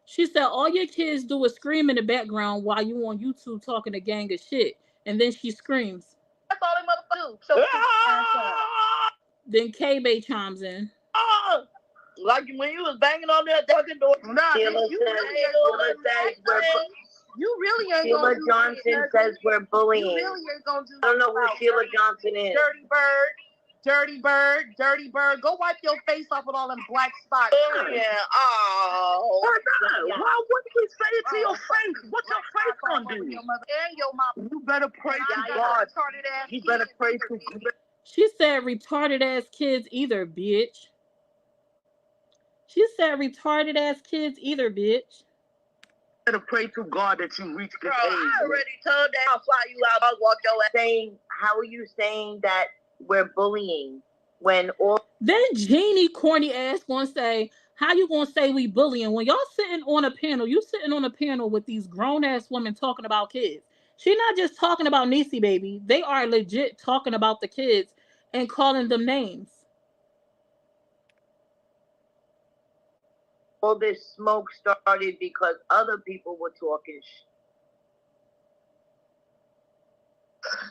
A: She said all your kids do is scream in the background while you on YouTube talking to gang of shit. And then she screams.
F: That's all they motherfuckers do. So
A: then K-Bay chimes in.
G: Like when you was banging on that fucking door.
F: Nah, you really ain't gonna do
G: Johnson says we're bullying.
F: You really ain't gonna do
G: I don't know who Sheila Johnson is.
F: Dirty bird. Go wipe your face off with all them black spots.
G: Yeah. Oh. Why wouldn't we say it to your face? What's your face gonna do?
F: And your mama.
G: You better pray to God. You better pray to God.
A: She said retarded ass kids either, bitch. She said retarded ass kids either, bitch.
G: You better pray to God that you reach this age.
F: I already told that I'll fly you out. I'll walk your ass.
G: How are you saying that we're bullying when all...
A: Then Jeannie corny ass gonna say, how you gonna say we bullying when y'all sitting on a panel? You sitting on a panel with these grown ass women talking about kids. She not just talking about Niecy baby. They are legit talking about the kids and calling them names.
G: All this smoke started because other people were talking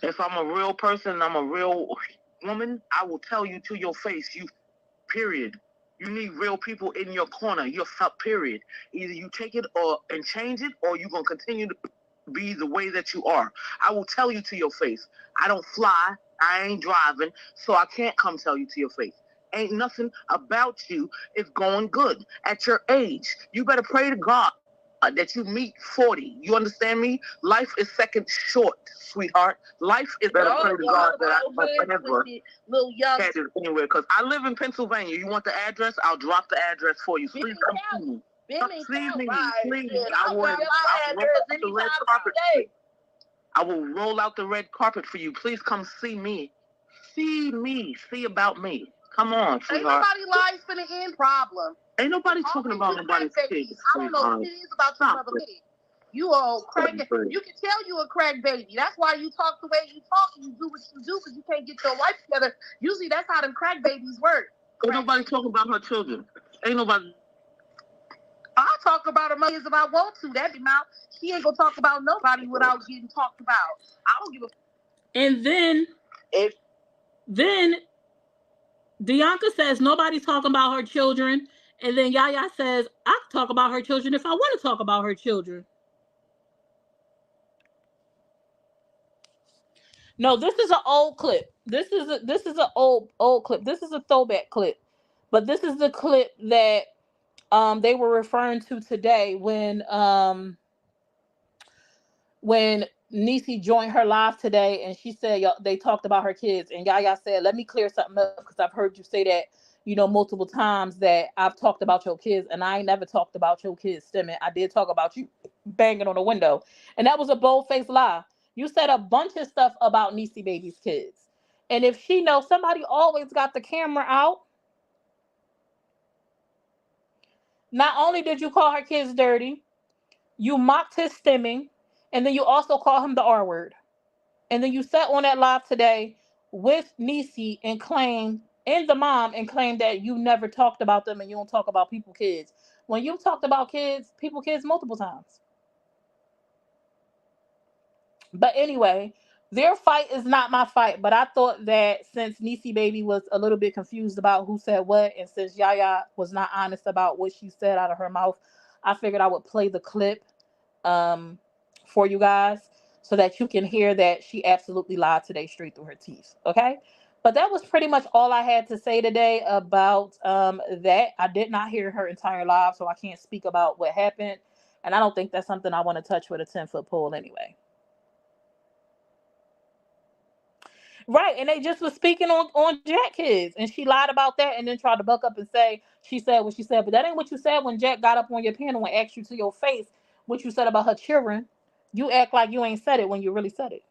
G: If I'm a real person, I'm a real woman, I will tell you to your face, you period. You need real people in your corner, your period. Either you take it and change it, or you're going to continue to be the way that you are. I will tell you to your face. I don't fly. I ain't driving, so I can't come tell you to your face. Ain't nothing about you is going good at your age. You better pray to God that you meet 40. You understand me? Life is second short, sweetheart. Life is better pray to God that I never
F: little young
G: had it anywhere. Because I live in Pennsylvania. You want the address? I'll drop the address for you. Please come see me. Please. I will roll out the red carpet. I will roll out the red carpet for you. Please come see me. See me. See about me. Come on, sweetheart.
F: Ain't nobody lives for the end problem.
G: Ain't nobody talking about nobody's kids.
F: I don't know what it is about your mother kid. You all crack. You can tell you a crack baby. That's why you talk the way you talk and you do what you do because you can't get your life together. Usually that's how them crack babies work.
G: Ain't nobody talking about her children. Ain't nobody.
F: I I'll talk about her kids if I want to. That be mouth. She ain't gonna talk about nobody without getting talked about. I don't give a.
A: And then Dianca says nobody's talking about her children, and then Yaya says I can talk about her children if I want to talk about her children. No, this is an old clip. This is an old clip. This is a throwback clip, but this is the clip that they were referring to today when Niecy joined her live today, and she said they talked about her kids, and Yaya said, "Let me clear something up because I've heard you say that multiple times that I've talked about your kids, and I ain't never talked about your kids stimming. I did talk about you banging on the window, and that was a bold-faced lie. You said a bunch of stuff about Niecy baby's kids, and if she knows somebody always got the camera out. Not only did you call her kids dirty, you mocked his stimming, and then you also call him the R word. And then you sat on that live today with Niecy and the mom, and claimed that you never talked about them and you don't talk about people's kids. When you talked about people's kids multiple times. But anyway, their fight is not my fight. But I thought that since Niecy baby was a little bit confused about who said what, and since Yaya was not honest about what she said out of her mouth, I figured I would play the clip for you guys so that you can hear that she absolutely lied today straight through her teeth. Okay? But that was pretty much all I had to say today about that. I did not hear her entire live, so I can't speak about what happened. And I don't think that's something I want to touch with a 10-foot pole anyway. Right, and they just was speaking on Jack kids, and she lied about that and then tried to buck up and say she said what she said. But that ain't what you said when Jack got up on your panel and asked you to your face what you said about her children. You act like you ain't said it when you really said it.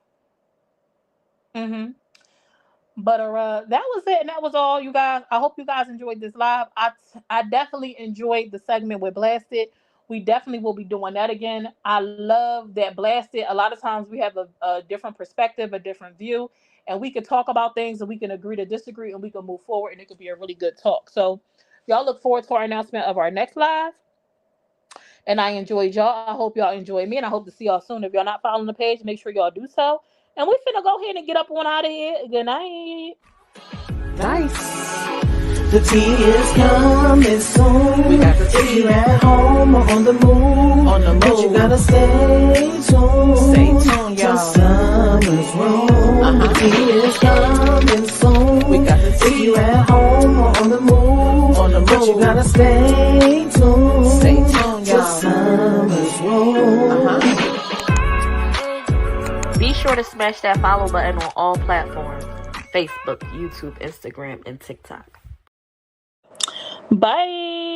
A: But that was it, and that was all, you guys. I hope you guys enjoyed this live. I definitely enjoyed the segment with Blasted. We definitely will be doing that again. I love that Blasted. A lot of times we have a different perspective, a different view, and we can talk about things and we can agree to disagree and we can move forward, and it could be a really good talk. So y'all look forward to our announcement of our next live. And I enjoyed y'all. I hope y'all enjoyed me, and I hope to see y'all soon. If y'all not following the page, make sure y'all do so. And we finna go ahead and get up on out of here. Good night.
C: Nice. The tea is coming soon. We got the tea at home or on the move. But you gotta stay tuned. Stay tuned, y'all. Summer's room. The tea is coming soon. We got the tea at home or on the move. But you gotta stay tuned. Stay tuned, y'all. Summer's room.
D: Be sure to smash that follow button on all platforms: Facebook, YouTube, Instagram, and TikTok.
A: Bye.